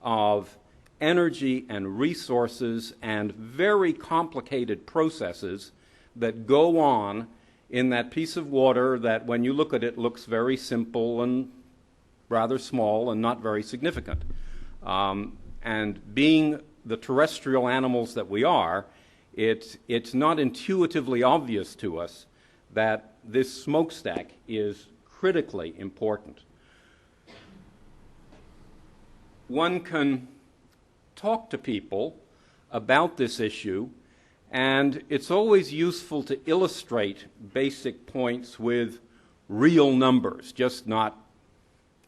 of energy and resources and very complicated processes that go on in that piece of water that, when you look at it, looks very simple and rather small and not very significant. And being the terrestrial animals that we are, it's not intuitively obvious to us that this smokestack is critically important. One can talk to people about this issue, and it's always useful to illustrate basic points with real numbers, just not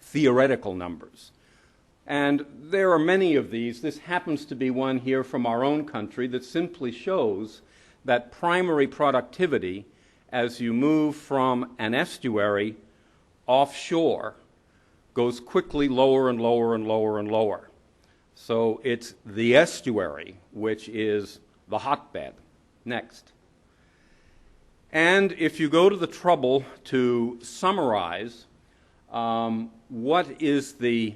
theoretical numbers. And there are many of these. This happens to be one here from our own country that simply shows that primary productivity, as you move from an estuary offshore, goes quickly lower and lower and lower and lower. So it's the estuary, which is the hotbed. Next. And if you go to the trouble to summarize what is the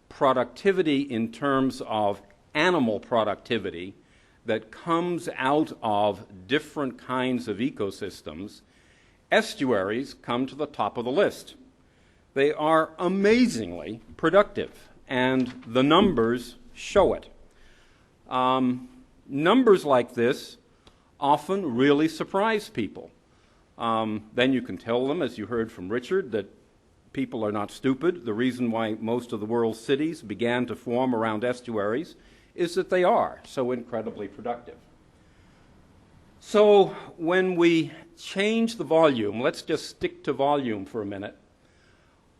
productivity in terms of animal productivity that comes out of different kinds of ecosystems, estuaries come to the top of the list. They are amazingly productive, and the numbers show it. Numbers like this often really surprise people. Then you can tell them, as you heard from Richard, that people are not stupid. The reason why most of the world's cities began to form around estuaries is that they are so incredibly productive. So when we change the volume, let's just stick to volume for a minute,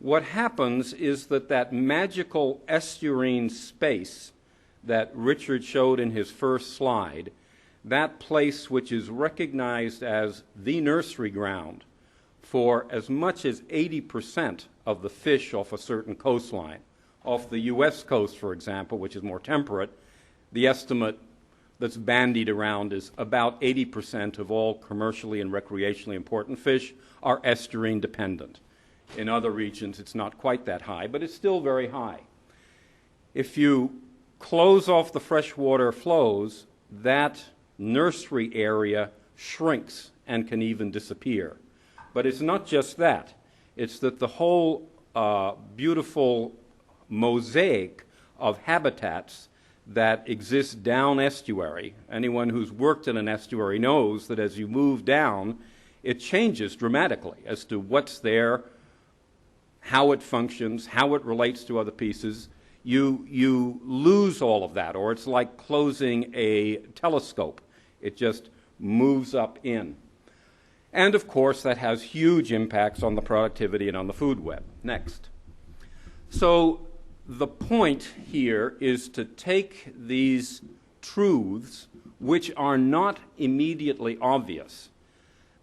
what happens is that magical estuarine space that Richard showed in his first slide, that place which is recognized as the nursery ground for as much as 80% of the fish off a certain coastline. Off the U.S. coast, for example, which is more temperate, the estimate that's bandied around is about 80% of all commercially and recreationally important fish are estuarine dependent. In other regions, it's not quite that high, but it's still very high. If you close off the freshwater flows, that nursery area shrinks and can even disappear. But it's not just that. It's that the whole beautiful mosaic of habitats that exists down estuary, anyone who's worked in an estuary knows that as you move down, it changes dramatically as to what's there, how it functions, how it relates to other pieces. You lose all of that, or it's like closing a telescope. It just moves up in. And of course, that has huge impacts on the productivity and on the food web. Next. So the point here is to take these truths, which are not immediately obvious.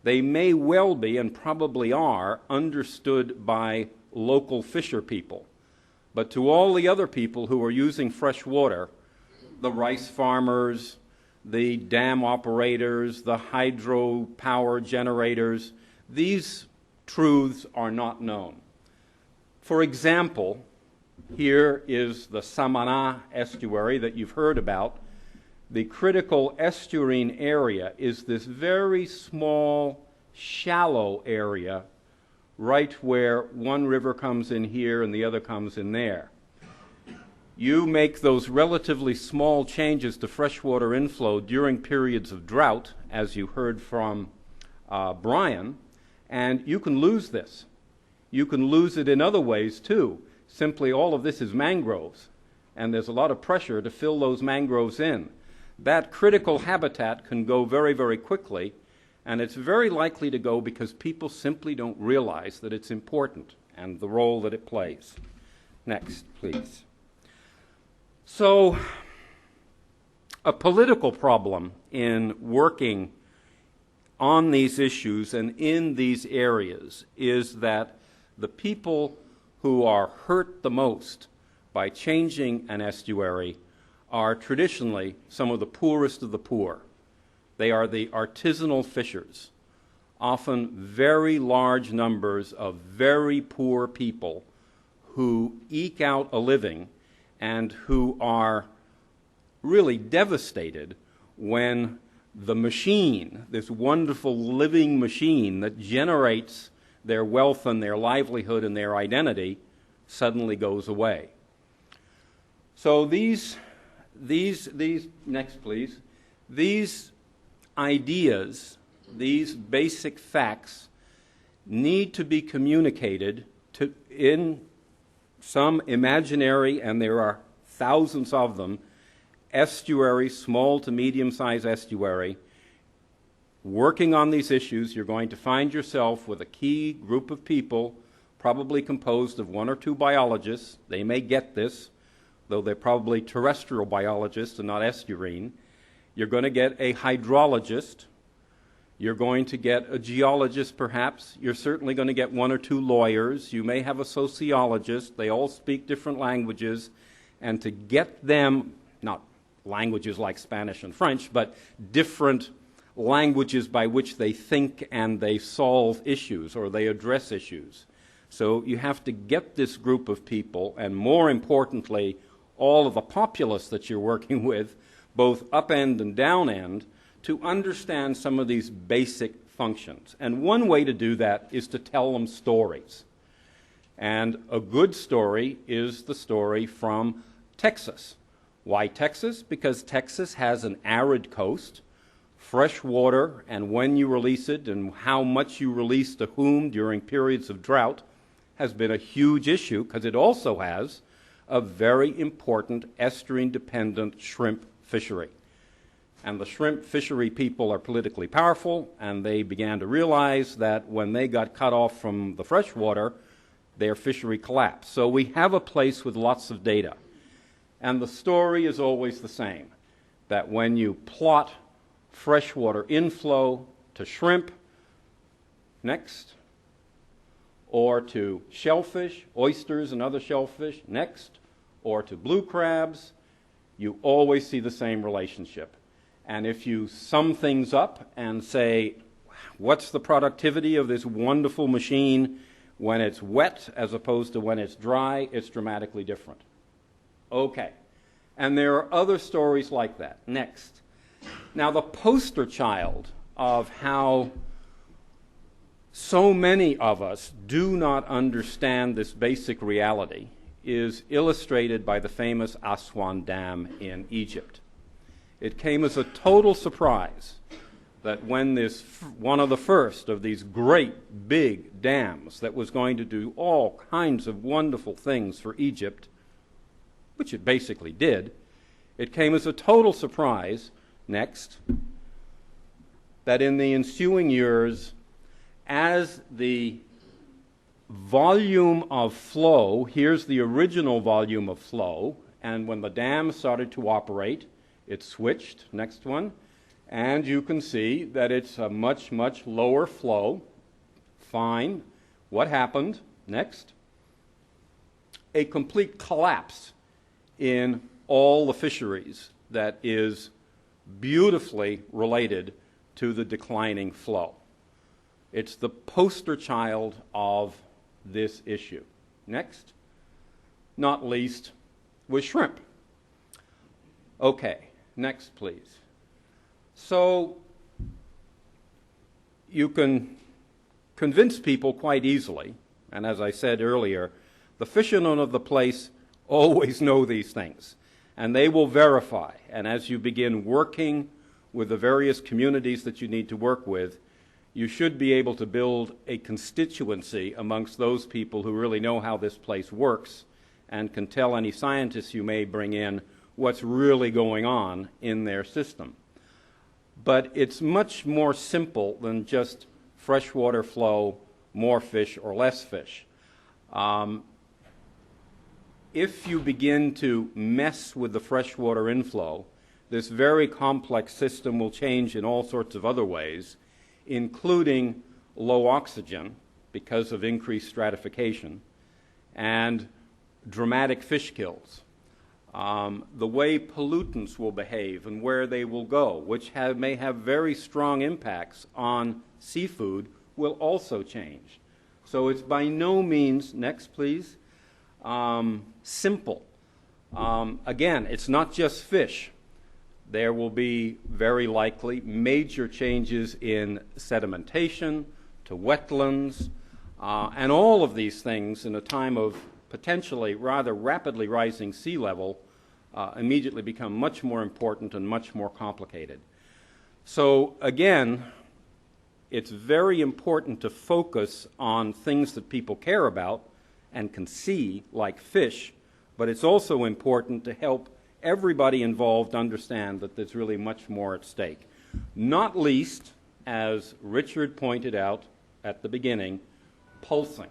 They may well be, and probably are, understood by local fisher people. But to all the other people who are using fresh water, the rice farmers, the dam operators, the hydropower generators, these truths are not known. For example, here is the Samana estuary that you've heard about. The critical estuarine area is this very small, shallow area right where one river comes in here and the other comes in there. You make those relatively small changes to freshwater inflow during periods of drought, as you heard from Brian, and you can lose this. You can lose it in other ways too. Simply all of this is mangroves, and there's a lot of pressure to fill those mangroves in. That critical habitat can go very, very quickly, and it's very likely to go because people simply don't realize that it's important and the role that it plays. Next, please. So, a political problem in working on these issues and in these areas is that the people who are hurt the most by changing an estuary are traditionally some of the poorest of the poor. They are the artisanal fishers, often very large numbers of very poor people who eke out a living and who are really devastated when the machine, this wonderful living machine that generates their wealth and their livelihood and their identity, suddenly goes away. So these next please, these ideas, these basic facts need to be communicated in some imaginary, and there are thousands of them, estuary, small to medium-sized estuary. Working on these issues, you're going to find yourself with a key group of people, probably composed of 1 or 2 biologists. They may get this, though they're probably terrestrial biologists and not estuarine. You're going to get a hydrologist. You're going to get a geologist, perhaps. You're certainly going to get 1 or 2 lawyers. You may have a sociologist. They all speak different languages. And to get them, not languages like Spanish and French, but different languages by which they think and they solve issues or they address issues. So you have to get this group of people, and more importantly, all of the populace that you're working with, both up end and down end, to understand some of these basic functions. And one way to do that is to tell them stories. And a good story is the story from Texas. Why Texas? Because Texas has an arid coast, fresh water, and when you release it and how much you release to whom during periods of drought has been a huge issue, because it also has a very important estuarine-dependent shrimp fishery. And the shrimp fishery people are politically powerful, and they began to realize that when they got cut off from the freshwater, their fishery collapsed. So we have a place with lots of data. And the story is always the same, that when you plot freshwater inflow to shrimp, next, or to shellfish, oysters and other shellfish, next, or to blue crabs, you always see the same relationship. And if you sum things up and say, what's the productivity of this wonderful machine when it's wet as opposed to when it's dry, it's dramatically different. Okay. And there are other stories like that. Next. Now, the poster child of how so many of us do not understand this basic reality is illustrated by the famous Aswan Dam in Egypt. It came as a total surprise that when this, one of the first of these great big dams that was going to do all kinds of wonderful things for Egypt, which it basically did, it came as a total surprise, next, that in the ensuing years, as the volume of flow, here's the original volume of flow, and when the dam started to operate, it switched, next one, and you can see that it's a much, much lower flow. Fine. What happened? Next. A complete collapse in all the fisheries that is beautifully related to the declining flow. It's the poster child of this issue. Next. Not least with shrimp. Okay, next please. So you can convince people quite easily, and as I said earlier, the fishermen of the place always know these things, and they will verify. And as you begin working with the various communities that you need to work with, you should be able to build a constituency amongst those people who really know how this place works and can tell any scientists you may bring in what's really going on in their system. But it's much more simple than just freshwater flow, more fish or less fish. If you begin to mess with the freshwater inflow, this very complex system will change in all sorts of other ways, including low oxygen because of increased stratification and dramatic fish kills. The way pollutants will behave and where they will go, which may have very strong impacts on seafood, will also change. So it's by no means, next please, simple. Again, it's not just fish. There will be very likely major changes in sedimentation to wetlands, and all of these things in a time of potentially rather rapidly rising sea level immediately become much more important and much more complicated. So again, it's very important to focus on things that people care about and can see, like fish, but it's also important to help everybody involved understand that there's really much more at stake. Not least, as Richard pointed out at the beginning, pulsing.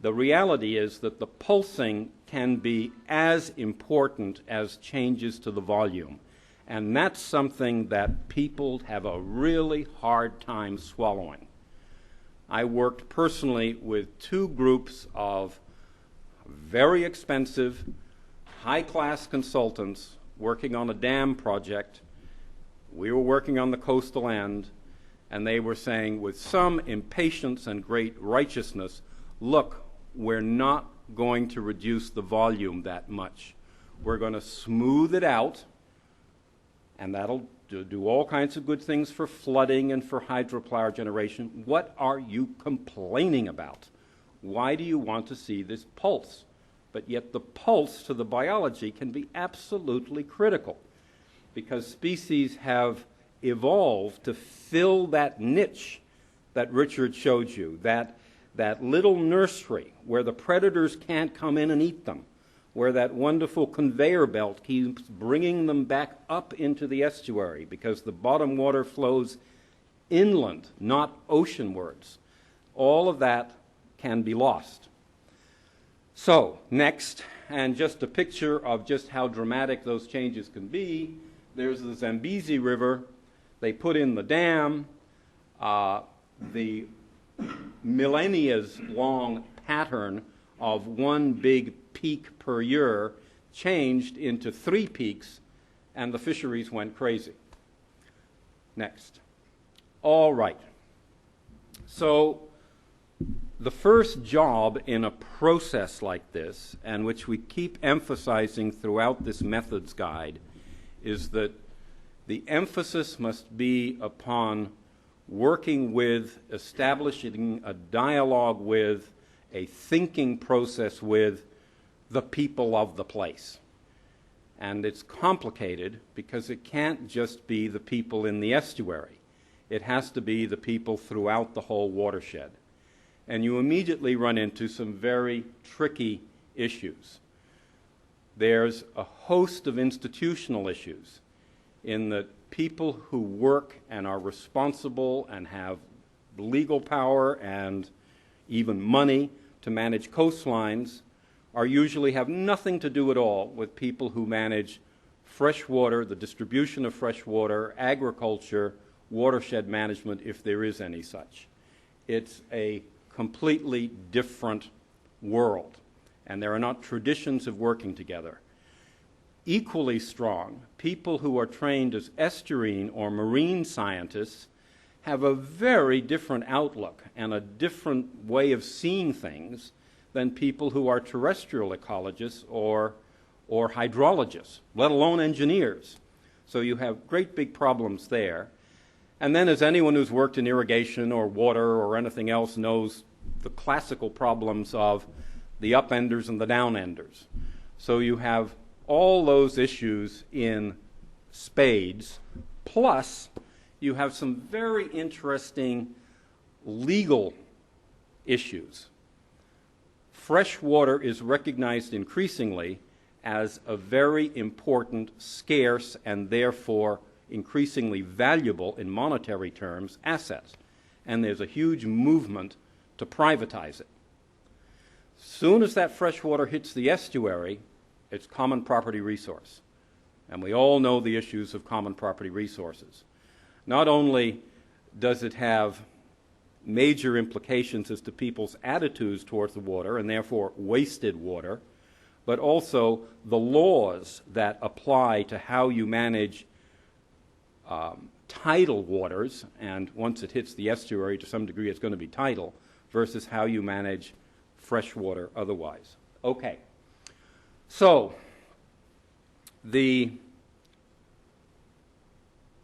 The reality is that the pulsing can be as important as changes to the volume. And that's something that people have a really hard time swallowing. I worked personally with two groups of very expensive, high-class consultants working on a dam project. We were working on the coastal end, and they were saying with some impatience and great righteousness, look, we're not going to reduce the volume that much. We're going to smooth it out, and that'll do all kinds of good things for flooding and for hydropower generation. What are you complaining about? Why do you want to see this pulse? But yet the pulse to the biology can be absolutely critical, because species have evolved to fill that niche that Richard showed you, that little nursery where the predators can't come in and eat them, where that wonderful conveyor belt keeps bringing them back up into the estuary because the bottom water flows inland, not oceanwards. All of that can be lost. So, next, and just a picture of just how dramatic those changes can be, there's the Zambezi River. They put in the dam. The millennia-long pattern of one big peak per year changed into 3 peaks, and the fisheries went crazy. Next. All right. So the first job in a process like this, and which we keep emphasizing throughout this methods guide, is that the emphasis must be upon working with, establishing a dialogue with, a thinking process with the people of the place. And it's complicated because it can't just be the people in the estuary. It has to be the people throughout the whole watershed. And you immediately run into some very tricky issues. There's a host of institutional issues in that people who work and are responsible and have legal power and even money to manage coastlines are usually have nothing to do at all with people who manage fresh water, the distribution of fresh water, agriculture, watershed management, if there is any such. It's a completely different world, and there are not traditions of working together. Equally strong, people who are trained as estuarine or marine scientists have a very different outlook and a different way of seeing things than people who are terrestrial ecologists or hydrologists, let alone engineers. So you have great big problems there. And then, as anyone who's worked in irrigation or water or anything else knows, the classical problems of the upenders and the downenders. So you have all those issues in spades, plus you have some very interesting legal issues. Fresh water is recognized increasingly as a very important, scarce, and therefore increasingly valuable in monetary terms asset. And there's a huge movement to privatize it. Soon as that fresh water hits the estuary, it's common property resource. And we all know the issues of common property resources. Not only does it have major implications as to people's attitudes towards the water and therefore wasted water, but also the laws that apply to how you manage tidal waters, and once it hits the estuary to some degree it's going to be tidal, versus how you manage fresh water otherwise. Okay. So, the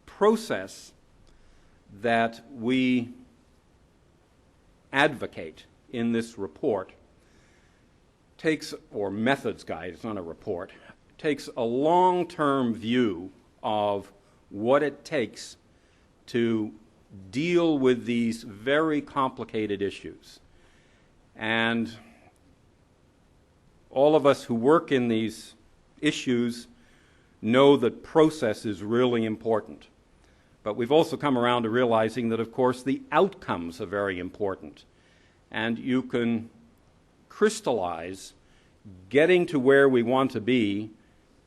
process that we advocate in this report takes, or methods guide, it's not a report, takes a long-term view of what it takes to deal with these very complicated issues. And all of us who work in these issues know that process is really important. But we've also come around to realizing that, of course, the outcomes are very important. And you can crystallize getting to where we want to be,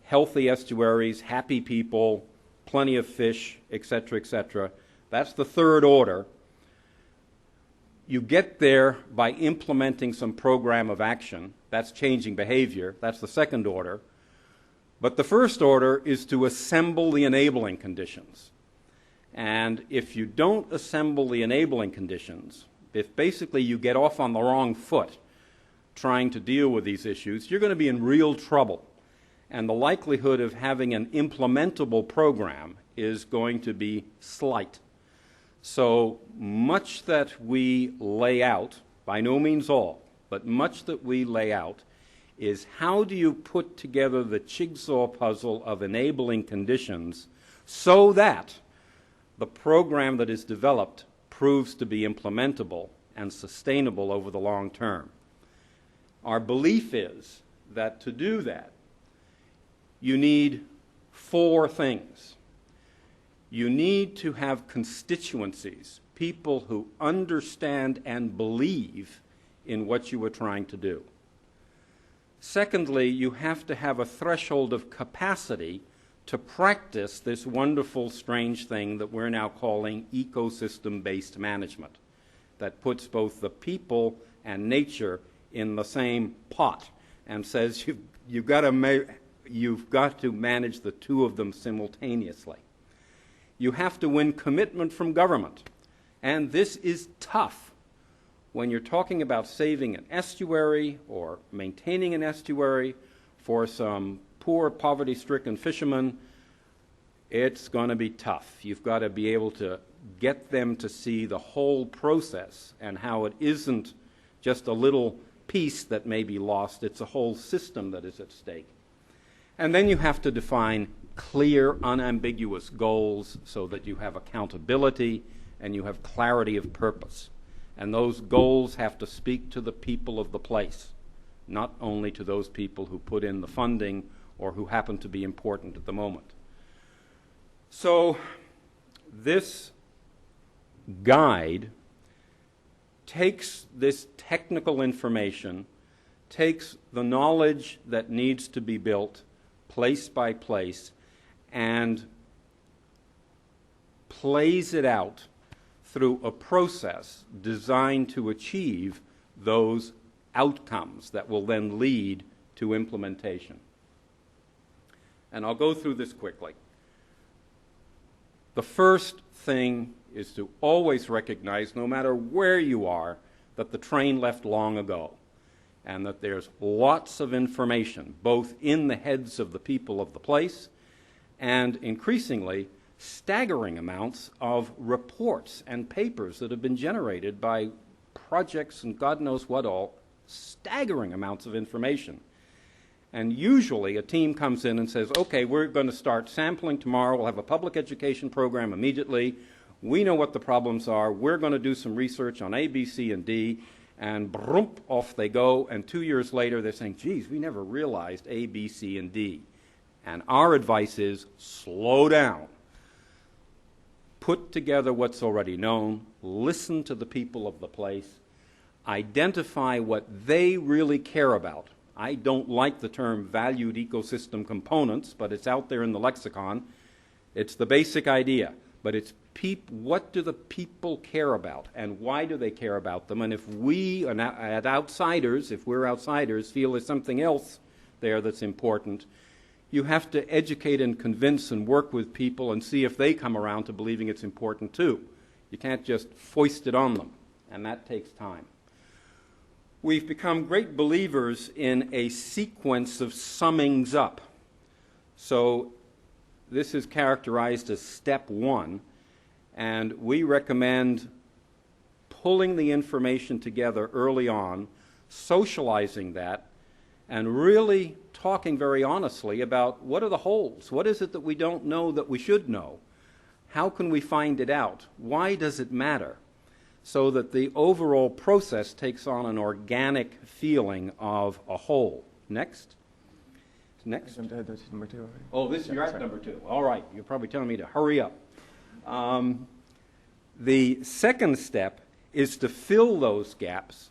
healthy estuaries, happy people, plenty of fish, etc., etc. That's the third order. You get there by implementing some program of action. That's changing behavior. That's the second order. But the first order is to assemble the enabling conditions. And if you don't assemble the enabling conditions, if basically you get off on the wrong foot trying to deal with these issues, you're going to be in real trouble. And the likelihood of having an implementable program is going to be slight. So much that we lay out, by no means all, but much that we lay out, is how do you put together the jigsaw puzzle of enabling conditions so that the program that is developed proves to be implementable and sustainable over the long term. Our belief is that to do that, you need four things. You need to have constituencies, people who understand and believe in what you are trying to do. Secondly, you have to have a threshold of capacity to practice this wonderful, strange thing that we're now calling ecosystem-based management, that puts both the people and nature in the same pot and says you've got to manage the two of them simultaneously. You have to win commitment from government, and this is tough. When you're talking about saving an estuary or maintaining an estuary for some poor, poverty-stricken fishermen, it's going to be tough. You've got to be able to get them to see the whole process and how it isn't just a little piece that may be lost. It's a whole system that is at stake. And then you have to define clear, unambiguous goals so that you have accountability and you have clarity of purpose. And those goals have to speak to the people of the place, not only to those people who put in the funding or who happen to be important at the moment. So this guide takes this technical information, takes the knowledge that needs to be built place by place, and plays it out through a process designed to achieve those outcomes that will then lead to implementation. And I'll go through this quickly. The first thing is to always recognize, no matter where you are, that the train left long ago, and that there's lots of information, both in the heads of the people of the place, and increasingly, staggering amounts of reports and papers that have been generated by projects and God knows what all, staggering amounts of information. And usually a team comes in and says, okay, we're going to start sampling tomorrow, we'll have a public education program immediately, we know what the problems are, we're going to do some research on A, B, C, and D, and broom, off they go, and 2 years later they're saying, geez, we never realized A, B, C, and D. And our advice is, slow down. Put together what's already known, listen to the people of the place, identify what they really care about. I don't like the term valued ecosystem components, but it's out there in the lexicon. It's the basic idea, but it's what do the people care about, and why do they care about them? And if we, as outsiders, if we're outsiders, feel there's something else there that's important, you have to educate and convince and work with people and see if they come around to believing it's important too. You can't just foist it on them, and that takes time. We've become great believers in a sequence of summings up. So this is characterized as step one, and we recommend pulling the information together early on, socializing that, and really talking very honestly about what are the holes? What is it that we don't know that we should know? How can we find it out? Why does it matter? So that the overall process takes on an organic feeling of a whole. Next. Next. Number 2 already. Oh, you're at number 2. All right. You're probably telling me to hurry up. The second step is to fill those gaps.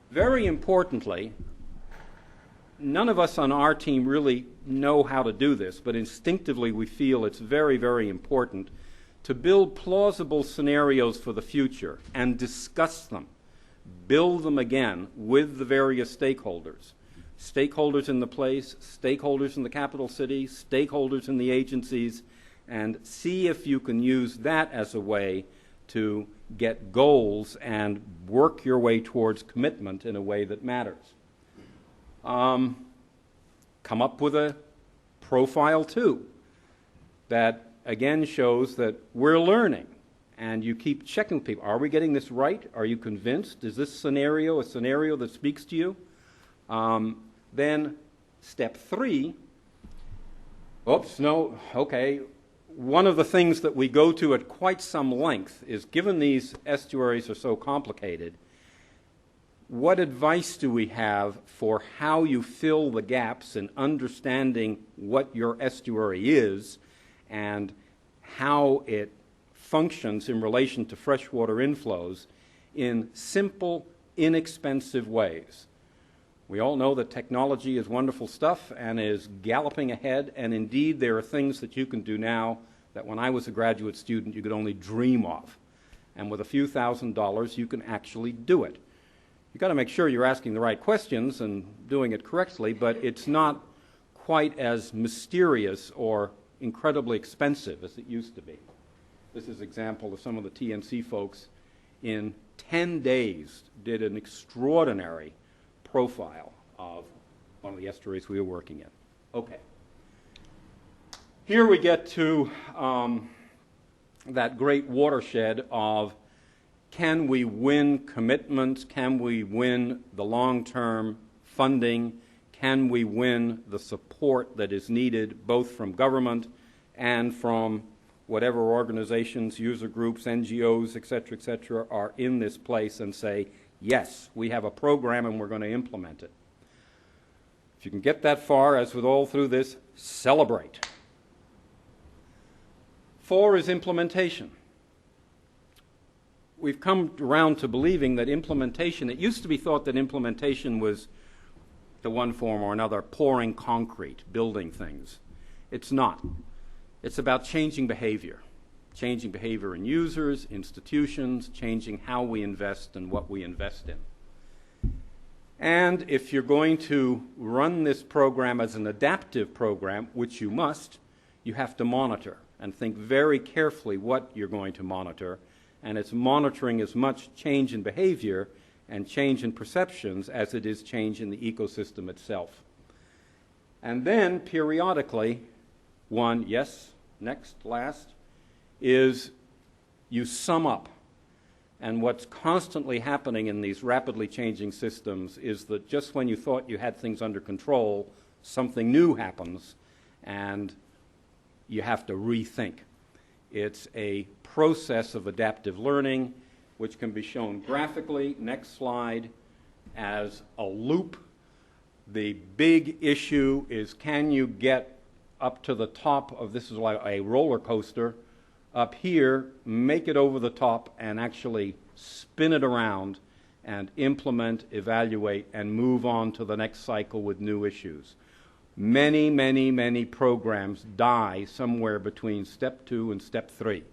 Very importantly, none of us on our team really know how to do this, but instinctively we feel it's very, very important to build plausible scenarios for the future and discuss them, build them again with the various stakeholders. Stakeholders in the place, stakeholders in the capital city, stakeholders in the agencies, and see if you can use that as a way to get goals and work your way towards commitment in a way that matters. Come up with a profile too that again shows that we're learning, and you keep checking people. Are we getting this right? Are you convinced? Is this scenario a scenario that speaks to you? Then step 3, one of the things that we go to at quite some length is, given these estuaries are so complicated, what advice do we have for how you fill the gaps in understanding what your estuary is and how it functions in relation to freshwater inflows in simple, inexpensive ways? We all know that technology is wonderful stuff and is galloping ahead, and indeed there are things that you can do now that when I was a graduate student you could only dream of. And with a few $1,000s you can actually do it. You've got to make sure you're asking the right questions and doing it correctly, but it's not quite as mysterious or incredibly expensive as it used to be. This is an example of some of the TNC folks in 10 days did an extraordinary profile of one of the estuaries we were working in. Okay. Here we get to that great watershed of, can we win commitments? Can we win the long-term funding? Can we win the support that is needed both from government and from whatever organizations, user groups, NGOs, et cetera, are in this place, and say, yes, we have a program and we're going to implement it. If you can get that far, as with all through this, celebrate. 4 is implementation. We've come around to believing that implementation, it used to be thought that implementation was, to one form or another, pouring concrete, building things. It's not. It's about changing behavior in users, institutions, changing how we invest and what we invest in. And if you're going to run this program as an adaptive program, which you must, you have to monitor and think very carefully what you're going to monitor. And it's monitoring as much change in behavior and change in perceptions as it is change in the ecosystem itself. And then periodically, last, is you sum up. And what's constantly happening in these rapidly changing systems is that just when you thought you had things under control, something new happens and you have to rethink. It's a process of adaptive learning, which can be shown graphically, next slide, as a loop. The big issue is, can you get up to the top of, this is like a roller coaster, up here, make it over the top and actually spin it around and implement, evaluate, and move on to the next cycle with new issues. Many, many, many programs die somewhere between step 2 and step 3,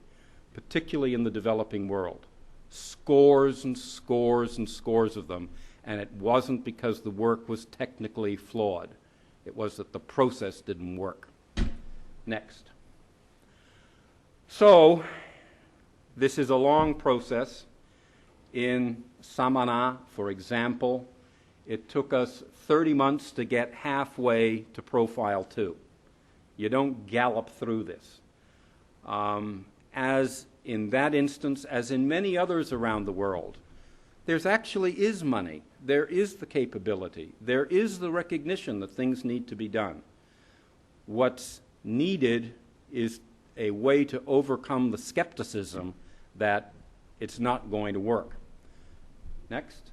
particularly in the developing world. Scores and scores and scores of them, and it wasn't because the work was technically flawed. It was that the process didn't work. Next. So, this is a long process. In Samana, for example, it took us 30 months to get halfway to Profile 2. You don't gallop through this. As in that instance, as in many others around the world, There's actually is money. There is the capability. There is the recognition that things need to be done. What's needed is a way to overcome the skepticism that it's not going to work. Next.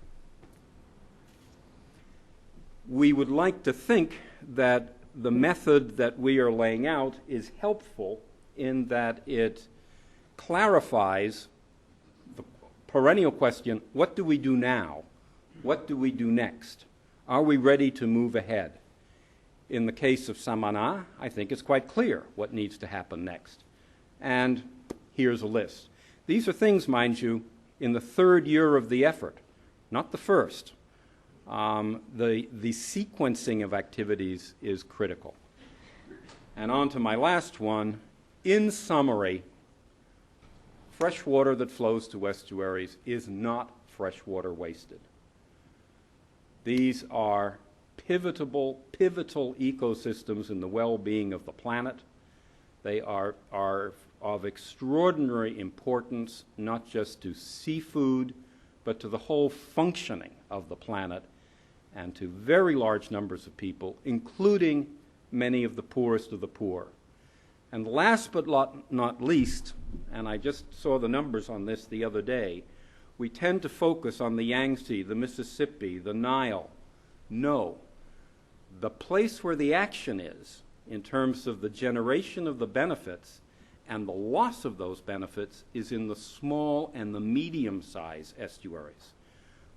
We would like to think that the method that we are laying out is helpful in that it clarifies the perennial question, what do we do now? What do we do next? Are we ready to move ahead? In the case of Samana, I think it's quite clear what needs to happen next. And here's a list. These are things, mind you, in the third year of the effort, not the first. The sequencing of activities is critical. And on to my last one. In summary, fresh water that flows to estuaries is not fresh water wasted. These are pivotal ecosystems in the well-being of the planet. They are of extraordinary importance, not just to seafood, but to the whole functioning of the planet and to very large numbers of people, including many of the poorest of the poor. And last but not least, and I just saw the numbers on this the other day, we tend to focus on the Yangtze, the Mississippi, the Nile. No. The place where the action is, in terms of the generation of the benefits and the loss of those benefits, is in the small and the medium-sized estuaries,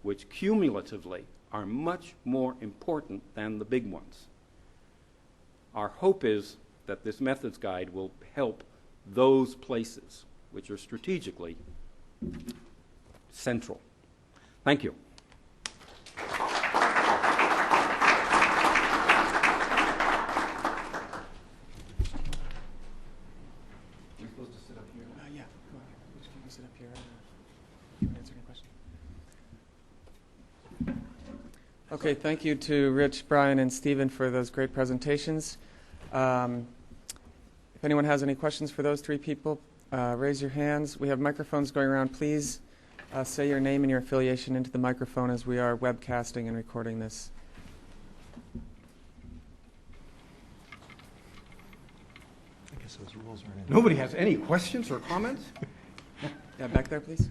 which cumulatively are much more important than the big ones. Our hope is that this methods guide will help those places, which are strategically central. Thank you. Okay, thank you to Rich, Brian, and Stephen for those great presentations. If anyone has any questions for those three people, raise your hands. We have microphones going around. Please say your name and your affiliation into the microphone as we are webcasting and recording this. I guess those rules aren't in. Nobody has any questions or comments? Yeah, back there, please.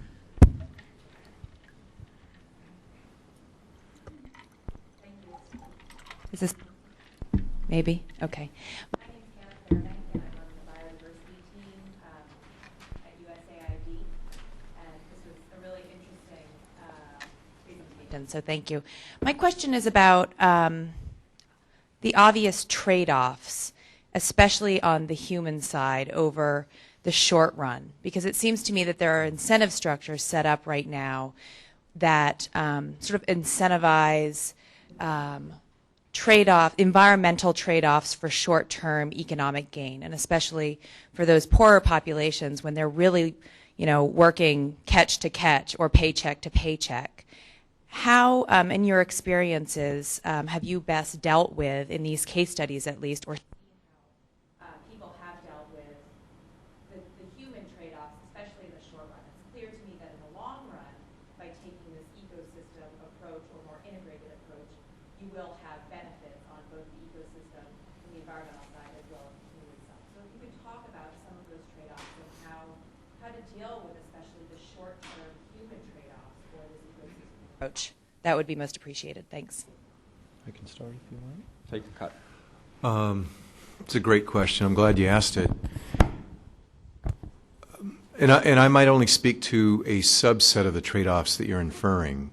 Is this maybe? Okay. My name is Hannah Fairbank, and I'm on the biodiversity team at Usaid, and this was a really interesting presentation. So thank you. My question is about the obvious trade-offs, especially on the human side over the short run, because it seems to me that there are incentive structures set up right now that sort of incentivize environmental trade-offs for short-term economic gain, and especially for those poorer populations when they're really, working catch to catch or paycheck to paycheck. How, in your experiences, have you best dealt with, in these case studies at least, or People have dealt with the human trade-offs, especially in the short run. It's clear to me that in the long run, by taking this ecosystem approach or more integrated approach, you will have benefits on both the ecosystem and the environmental side as well as the community side. So if you could talk about some of those trade-offs and how to deal with especially the short-term human trade-offs for this ecosystem approach, that would be most appreciated. Thanks. I can start if you want. Take the cut. It's a great question. I'm glad you asked it. And I might only speak to a subset of the trade-offs that you're inferring.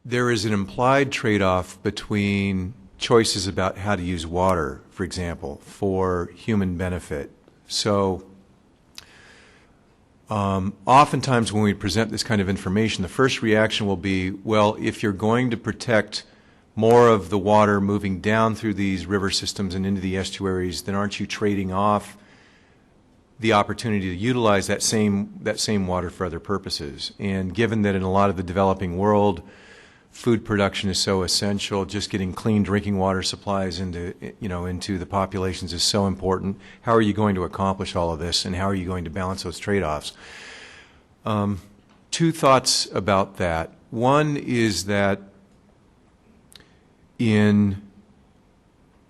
There is an implied trade-off between choices about how to use water, for example, for human benefit. So oftentimes when we present this kind of information, the first reaction will be, well, if you're going to protect more of the water moving down through these river systems and into the estuaries, then aren't you trading off the opportunity to utilize that same water for other purposes? And given that in a lot of the developing world, food production is so essential, just getting clean drinking water supplies into the populations is so important. How are you going to accomplish all of this, and how are you going to balance those trade-offs? two thoughts about that. One is that in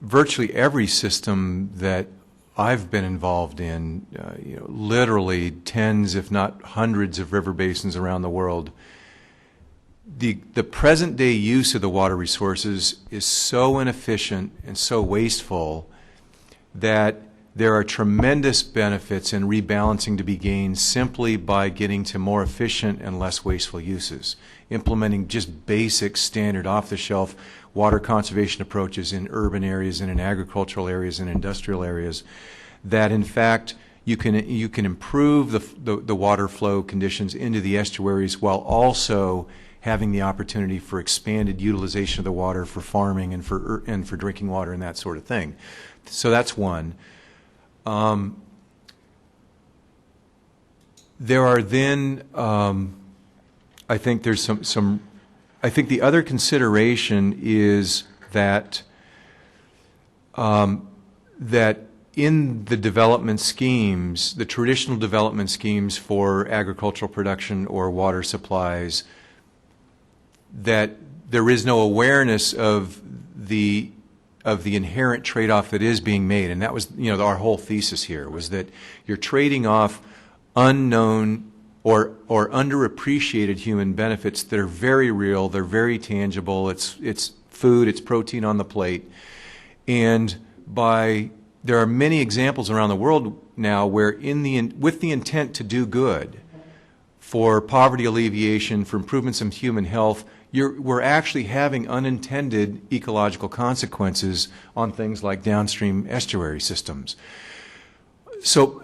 virtually every system that I've been involved in, literally tens, if not hundreds, of river basins around the world, the present day use of the water resources is so inefficient and so wasteful that there are tremendous benefits in rebalancing to be gained simply by getting to more efficient and less wasteful uses, implementing just basic standard off-the-shelf water conservation approaches in urban areas and in agricultural areas and industrial areas, that in fact you can improve the water flow conditions into the estuaries while also having the opportunity for expanded utilization of the water for farming and for drinking water and that sort of thing. So that's one. There are then, I think there's I think the other consideration is that that in the development schemes, the traditional development schemes for agricultural production or water supplies, that there is no awareness of the inherent trade-off that is being made. And that was, our whole thesis here was that you're trading off unknown or underappreciated human benefits that are very real, they're very tangible, it's food, it's protein on the plate. And there are many examples around the world now where with the intent to do good, for poverty alleviation, for improvements in human health, we're actually having unintended ecological consequences on things like downstream estuary systems. So,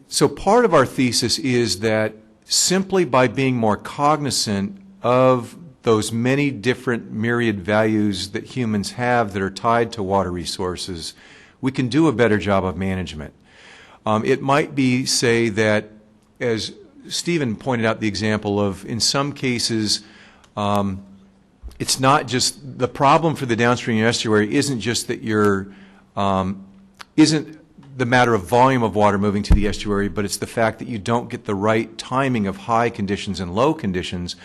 so part of our thesis is that simply by being more cognizant of those many different myriad values that humans have that are tied to water resources, we can do a better job of management. It might be, say, that, as Stephen pointed out the example of, in some cases, it's not just, the problem for the downstream estuary isn't just that isn't the matter of volume of water moving to the estuary, but it's the fact that you don't get the right timing of high conditions and low conditions.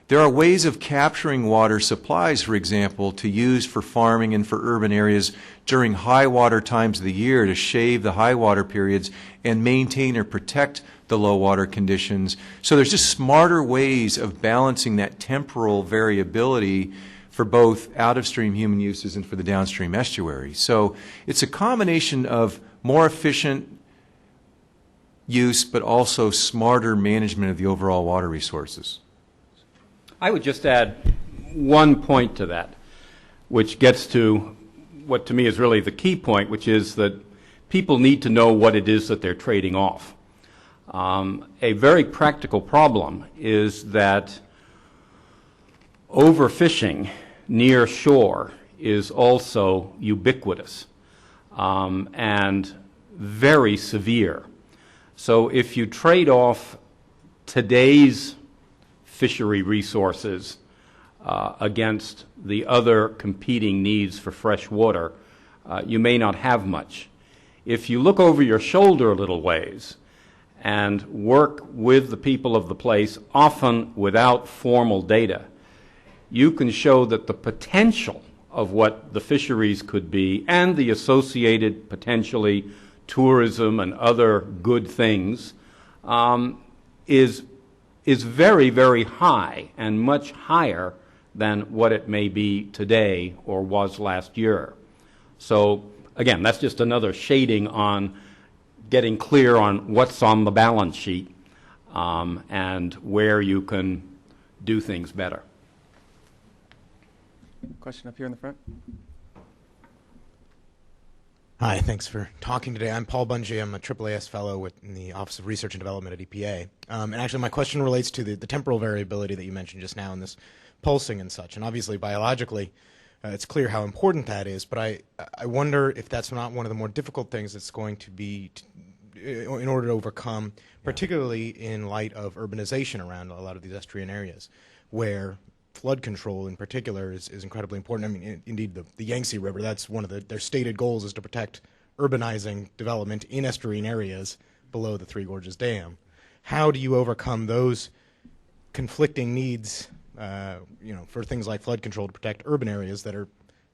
There are ways of capturing water supplies, for example, to use for farming and for urban areas during high water times of the year to shave the high water periods and maintain or protect the low water conditions. So there's just smarter ways of balancing that temporal variability for both out-of-stream human uses and for the downstream estuary. So it's a combination of more efficient use but also smarter management of the overall water resources. I would just add one point to that, which gets to what to me is really the key point, which is that people need to know what it is that they're trading off. A very practical problem is that overfishing near shore is also ubiquitous and very severe. So if you trade off today's fishery resources against the other competing needs for fresh water, you may not have much. If you look over your shoulder a little ways and work with the people of the place, often without formal data, you can show that the potential of what the fisheries could be and the associated potentially tourism and other good things is very, very high and much higher than what it may be today or was last year. So again, that's just another shading on getting clear on what's on the balance sheet and where you can do things better. Question up here in the front. Hi, thanks for talking today. I'm Paul Bungie. I'm a AAAS fellow in the Office of Research and Development at EPA. And actually my question relates to the temporal variability that you mentioned just now in this pulsing and such. And obviously biologically, it's clear how important that is, but I wonder if that's not one of the more difficult things that's going to be in order to overcome, particularly in light of urbanization around a lot of these estuarine areas, where flood control in particular is incredibly important. I mean, indeed, the Yangtze River, that's one of their stated goals is to protect urbanizing development in estuarine areas below the Three Gorges Dam. How do you overcome those conflicting needs, for things like flood control to protect urban areas that are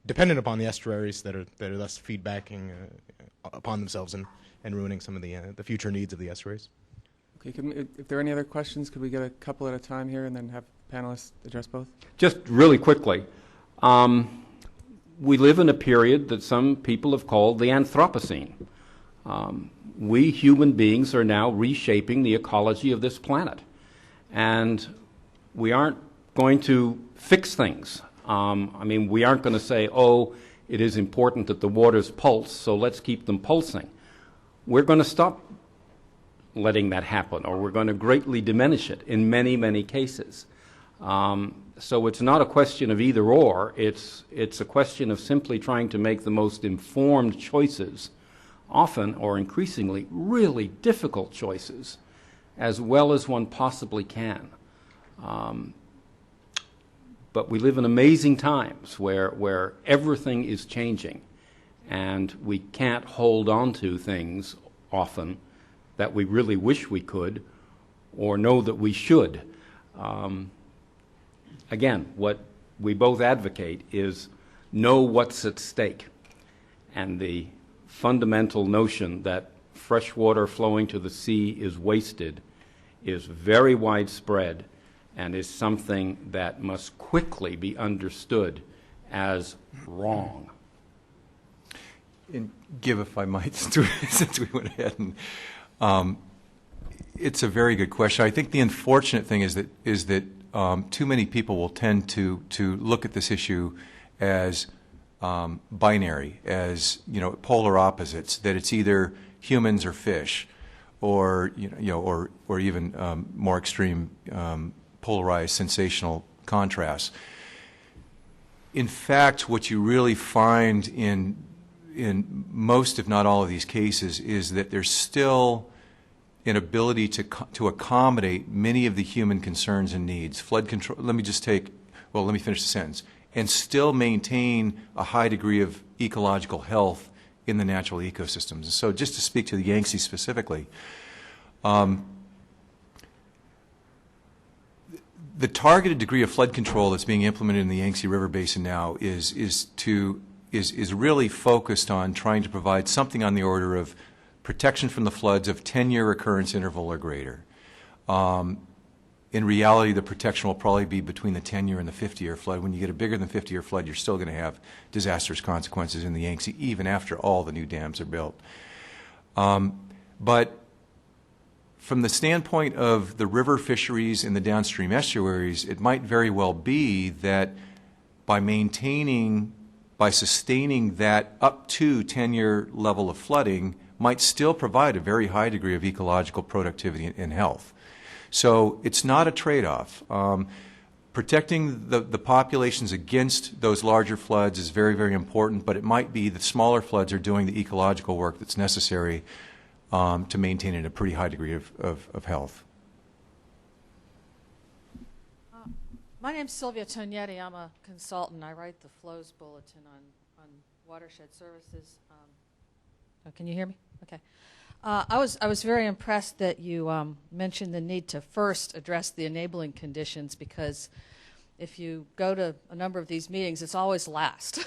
dependent upon the estuaries that are thus feedbacking upon themselves and ruining some of the future needs of the estuaries. Okay, if there are any other questions, could we get a couple at a time here and then have panelists address both? Just really quickly, we live in a period that some people have called the Anthropocene. We human beings are now reshaping the ecology of this planet. And we aren't going to fix things. We aren't going to say, oh, it is important that the waters pulse, so let's keep them pulsing. We're going to stop letting that happen, or we're going to greatly diminish it in many, many cases. So it's not a question of either or. It's a question of simply trying to make the most informed choices, often or increasingly really difficult choices, as well as one possibly can. But we live in amazing times where everything is changing, and we can't hold on to things often that we really wish we could or know that we should. Again, what we both advocate is know what's at stake. And the fundamental notion that fresh water flowing to the sea is wasted is very widespread and is something that must quickly be understood as wrong. And Gib, if I might, since we went ahead and it's a very good question. I think the unfortunate thing is that too many people will tend to look at this issue as binary, as polar opposites. That it's either humans or fish, or or even more extreme, polarized, sensational contrasts. In fact, what you really find in most, if not all, of these cases is that there's still an ability to accommodate many of the human concerns and needs. Flood control, let me finish the sentence. And still maintain a high degree of ecological health in the natural ecosystems. And so just to speak to the Yangtze specifically, the targeted degree of flood control that's being implemented in the Yangtze River Basin now is really focused on trying to provide something on the order of protection from the floods of 10-year recurrence interval or greater. In reality, the protection will probably be between the 10-year and the 50-year flood. When you get a bigger than 50-year flood, you're still going to have disastrous consequences in the Yangtze, even after all the new dams are built. But from the standpoint of the river fisheries and the downstream estuaries, it might very well be that by sustaining that up to 10-year level of flooding might still provide a very high degree of ecological productivity and health. So it's not a trade-off. Protecting the populations against those larger floods is very, very important, but it might be that smaller floods are doing the ecological work that's necessary to maintain a pretty high degree of health. My name's Sylvia Tognetti. I'm a consultant. I write the Flows Bulletin on watershed services. Can you hear me? Okay. I was very impressed that you mentioned the need to first address the enabling conditions, because if you go to a number of these meetings, it's always last,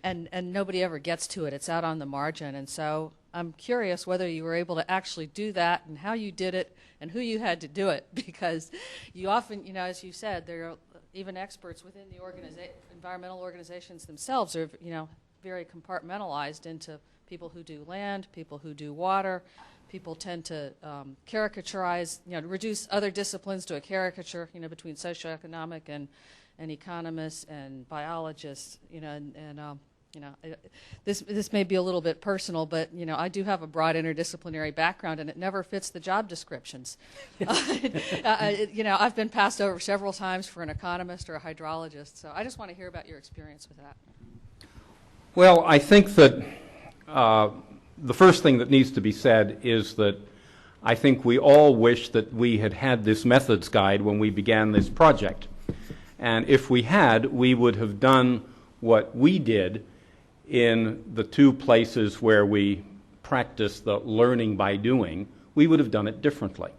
and nobody ever gets to it. It's out on the margin, and so I'm curious whether you were able to actually do that and how you did it and who you had to do it, because you often, as you said, there are even experts within the environmental organizations themselves are, very compartmentalized into people who do land, people who do water. People tend to caricaturize, reduce other disciplines to a caricature, between socioeconomic and economists and biologists, this may be a little bit personal, but I do have a broad interdisciplinary background, and it never fits the job descriptions. I've been passed over several times for an economist or a hydrologist, so I just want to hear about your experience with that. Well, I think that the first thing that needs to be said is that I think we all wish that we had had this methods guide when we began this project. And if we had, we would have done what we did in the two places where we practice the learning by doing. We would have done it differently.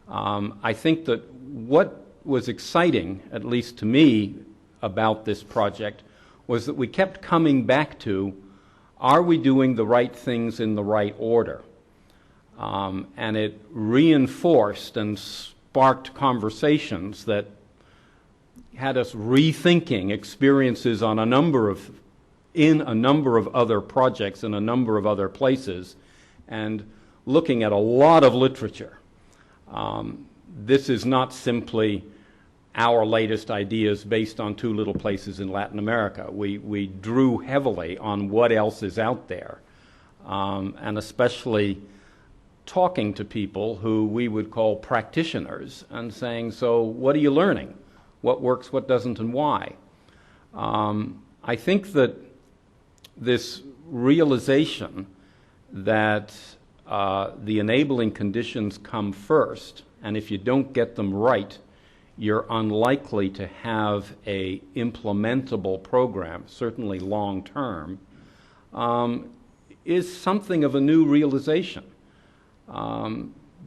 I think that what was exciting, at least to me, about this project was that we kept coming back to, are we doing the right things in the right order? And it reinforced and sparked conversations that had us rethinking experiences on in a number of other projects in a number of other places, and looking at a lot of literature. This is not simply our latest ideas based on two little places in Latin America. We drew heavily on what else is out there, and especially talking to people who we would call practitioners and saying, so what are you learning? What works, what doesn't, and why? I think that this realization that the enabling conditions come first, and if you don't get them right, you're unlikely to have a implementable program, certainly long term, is something of a new realization.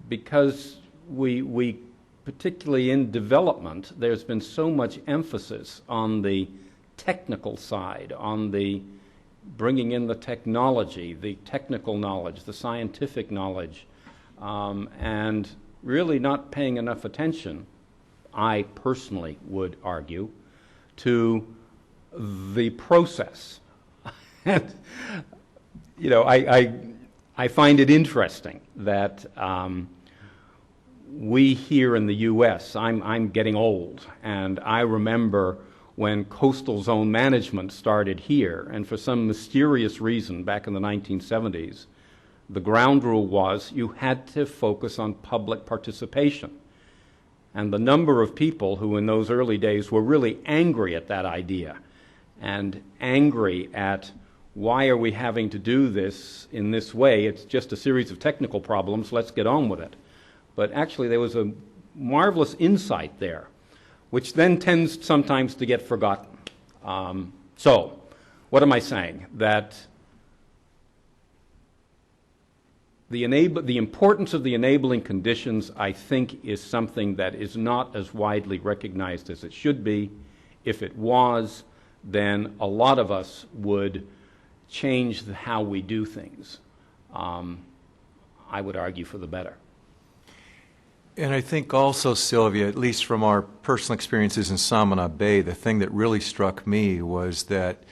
Because we, particularly in development, there's been so much emphasis on the technical side, on the bringing in the technology, the technical knowledge, the scientific knowledge, and really not paying enough attention, I personally would argue, to the process. And, you know, I find it interesting that we here in the U.S., I'm getting old, and I remember when coastal zone management started here, and for some mysterious reason back in the 1970s, the ground rule was you had to focus on public participation. And the number of people who in those early days were really angry at that idea and angry at why are we having to do this in this way? It's just a series of technical problems, let's get on with it. But actually there was a marvelous insight there, which then tends sometimes to get forgotten. So, what am I saying? That the importance of the enabling conditions, I think, is something that is not as widely recognized as it should be. If it was, then a lot of us would change how we do things. I would argue for the better. And I think also, Sylvia, at least from our personal experiences in Samana Bay, the thing that really struck me was that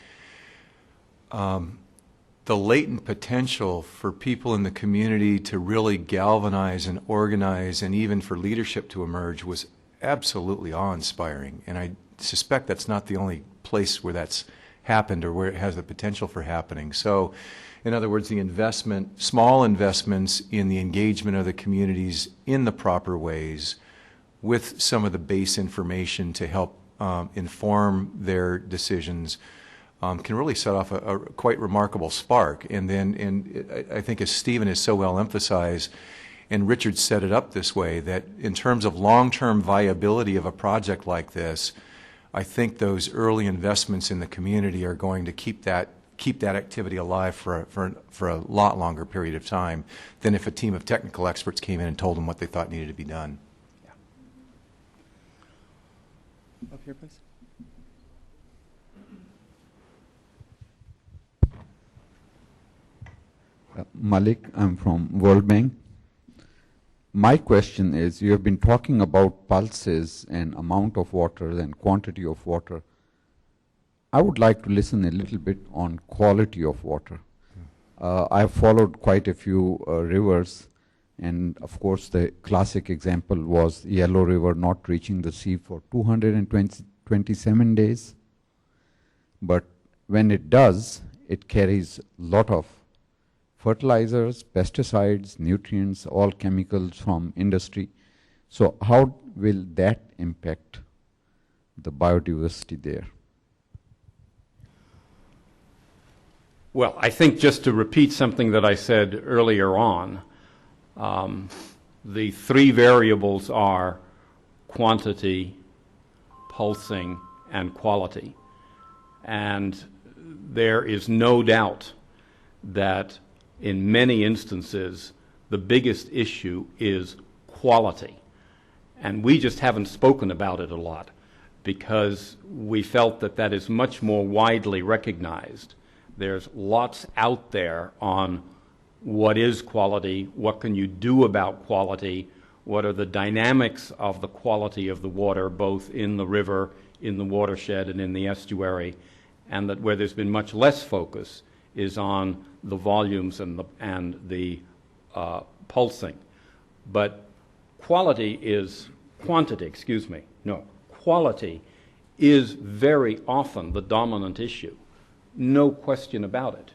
the latent potential for people in the community to really galvanize and organize and even for leadership to emerge was absolutely awe-inspiring. And I suspect that's not the only place where that's happened or where it has the potential for happening. So, in other words, the investment, small investments in the engagement of the communities in the proper ways with some of the base information to help inform their decisions can really set off a quite remarkable spark. And then, I think as Stephen has so well emphasized, and Richard set it up this way, that in terms of long-term viability of a project like this, I think those early investments in the community are going to keep that activity alive for a lot longer period of time than if a team of technical experts came in and told them what they thought needed to be done. Yeah. Up here, please. Malik, I'm from World Bank. My question is, you have been talking about pulses and amount of water and quantity of water. I would like to listen a little bit on quality of water. I've followed quite a few rivers, and of course the classic example was Yellow River not reaching the sea for 227 days. But when it does, it carries a lot of fertilizers, pesticides, nutrients, all chemicals from industry. So how will that impact the biodiversity there? Well, I think just to repeat something that I said earlier on, the three variables are quantity, pulsing, and quality. And there is no doubt that in many instances, the biggest issue is quality. And we just haven't spoken about it a lot because we felt that that is much more widely recognized. There's lots out there on what is quality, what can you do about quality, what are the dynamics of the quality of the water, both in the river, in the watershed, and in the estuary, and that where there's been much less focus is on the volumes and the pulsing. But quality is quality is very often the dominant issue, no question about it,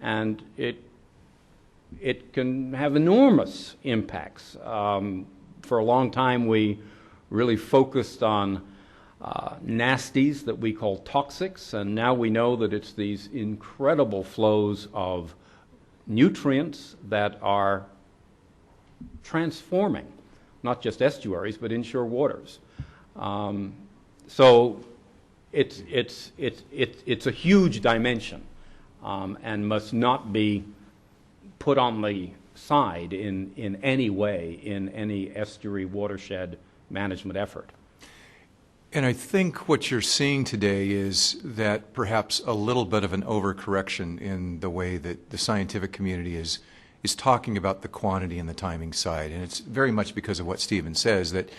and it can have enormous impacts. For a long time, we really focused on nasties that we call toxics, and now we know that it's these incredible flows of nutrients that are transforming not just estuaries but inshore waters. So it's a huge dimension and must not be put on the side in any way in any estuary watershed management effort. And I think what you're seeing today is that perhaps a little bit of an overcorrection in the way that the scientific community is talking about the quantity and the timing side. And it's very much because of what Stephen says, that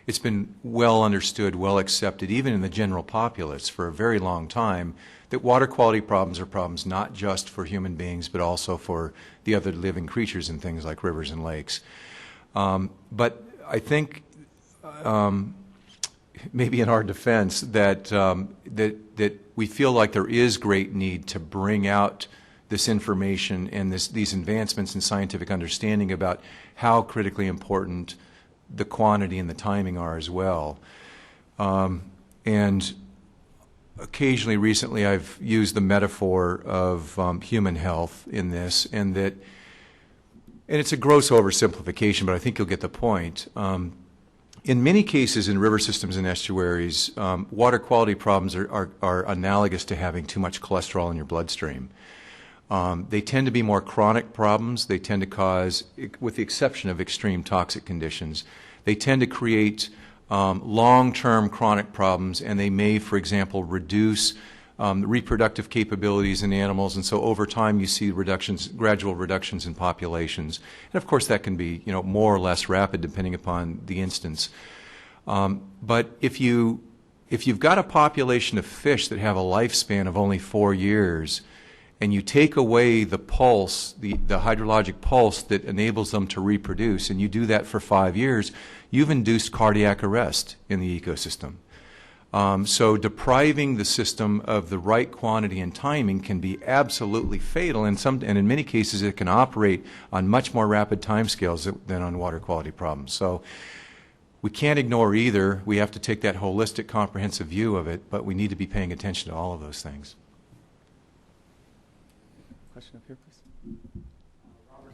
it's been well understood, well accepted, even in the general populace for a very long time, that water quality problems are problems not just for human beings, but also for the other living creatures in things like rivers and lakes. But I think maybe in our defense that that we feel like there is great need to bring out this information and these advancements in scientific understanding about how critically important the quantity and the timing are as well. And occasionally recently I've used the metaphor of human health in this, and it's a gross oversimplification, but I think you'll get the point. In many cases in river systems and estuaries, water quality problems are analogous to having too much cholesterol in your bloodstream. They tend to be more chronic problems. They tend to cause, with the exception of extreme toxic conditions, they tend to create long-term chronic problems, and they may, for example, reduce reproductive capabilities in animals, and so over time you see gradual reductions in populations. And of course that can be, more or less rapid depending upon the instance. But if you've got a population of fish that have a lifespan of only 4 years, and you take away the pulse, the hydrologic pulse that enables them to reproduce, and you do that for 5 years, you've induced cardiac arrest in the ecosystem. So depriving the system of the right quantity and timing can be absolutely fatal, and in many cases it can operate on much more rapid timescales than on water quality problems. So we can't ignore either. We have to take that holistic, comprehensive view of it, but we need to be paying attention to all of those things. Question up here,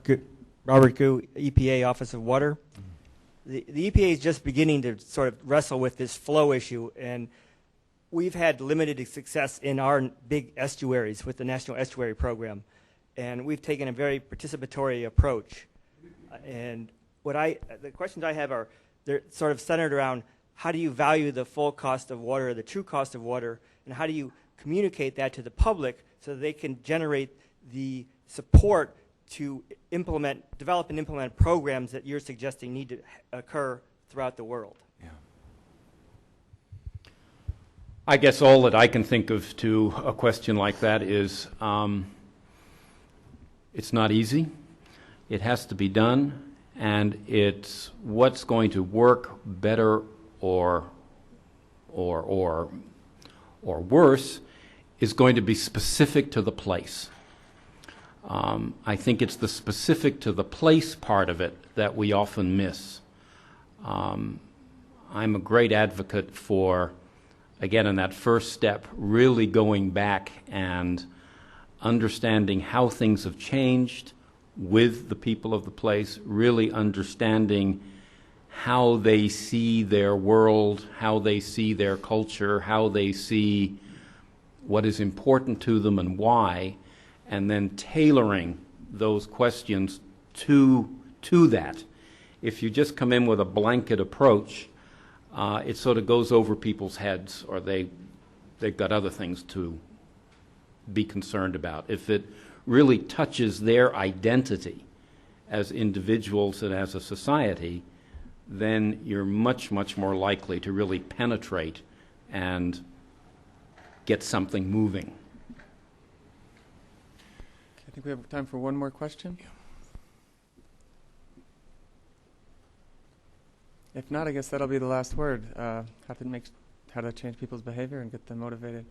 please. Robert Gu, EPA Office of Water. The EPA is just beginning to sort of wrestle with this flow issue, and we've had limited success in our big estuaries with the National Estuary Program, and we've taken a very participatory approach. And the questions I have are, they're sort of centered around how do you value the full cost of water, the true cost of water, and how do you communicate that to the public so that they can generate the support to develop and implement programs that you're suggesting need to occur throughout the world. Yeah. I guess all that I can think of to a question like that is it's not easy. It has to be done, and it's what's going to work better or worse is going to be specific to the place. I think it's the specific to the place part of it that we often miss. I'm a great advocate for, again, in that first step, really going back and understanding how things have changed with the people of the place, really understanding how they see their world, how they see their culture, how they see what is important to them and why, and then tailoring those questions to that. If you just come in with a blanket approach, it sort of goes over people's heads, or they've got other things to be concerned about. If it really touches their identity as individuals and as a society, then you're much, much more likely to really penetrate and get something moving. I think we have time for one more question. If not, I guess that'll be the last word. How to change people's behavior and get them motivated.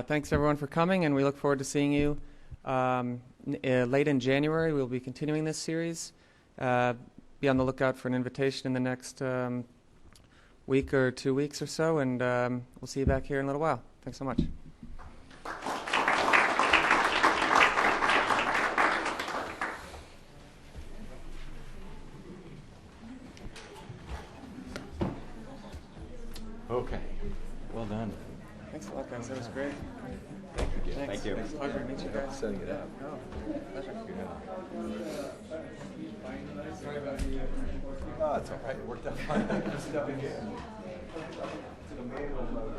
Thanks everyone for coming, and we look forward to seeing you late in January. We'll be continuing this series. Be on the lookout for an invitation in the next week or 2 weeks or so, and we'll see you back here in a little while. Thanks so much. Okay. Well done. Thanks a lot, guys. That was great. Thank you. Thanks. Pleasure to meet you guys. Setting it up. Oh, pleasure. Sorry about the... Oh, it's all right. It worked out fine. Just stepping in. To the manual mode.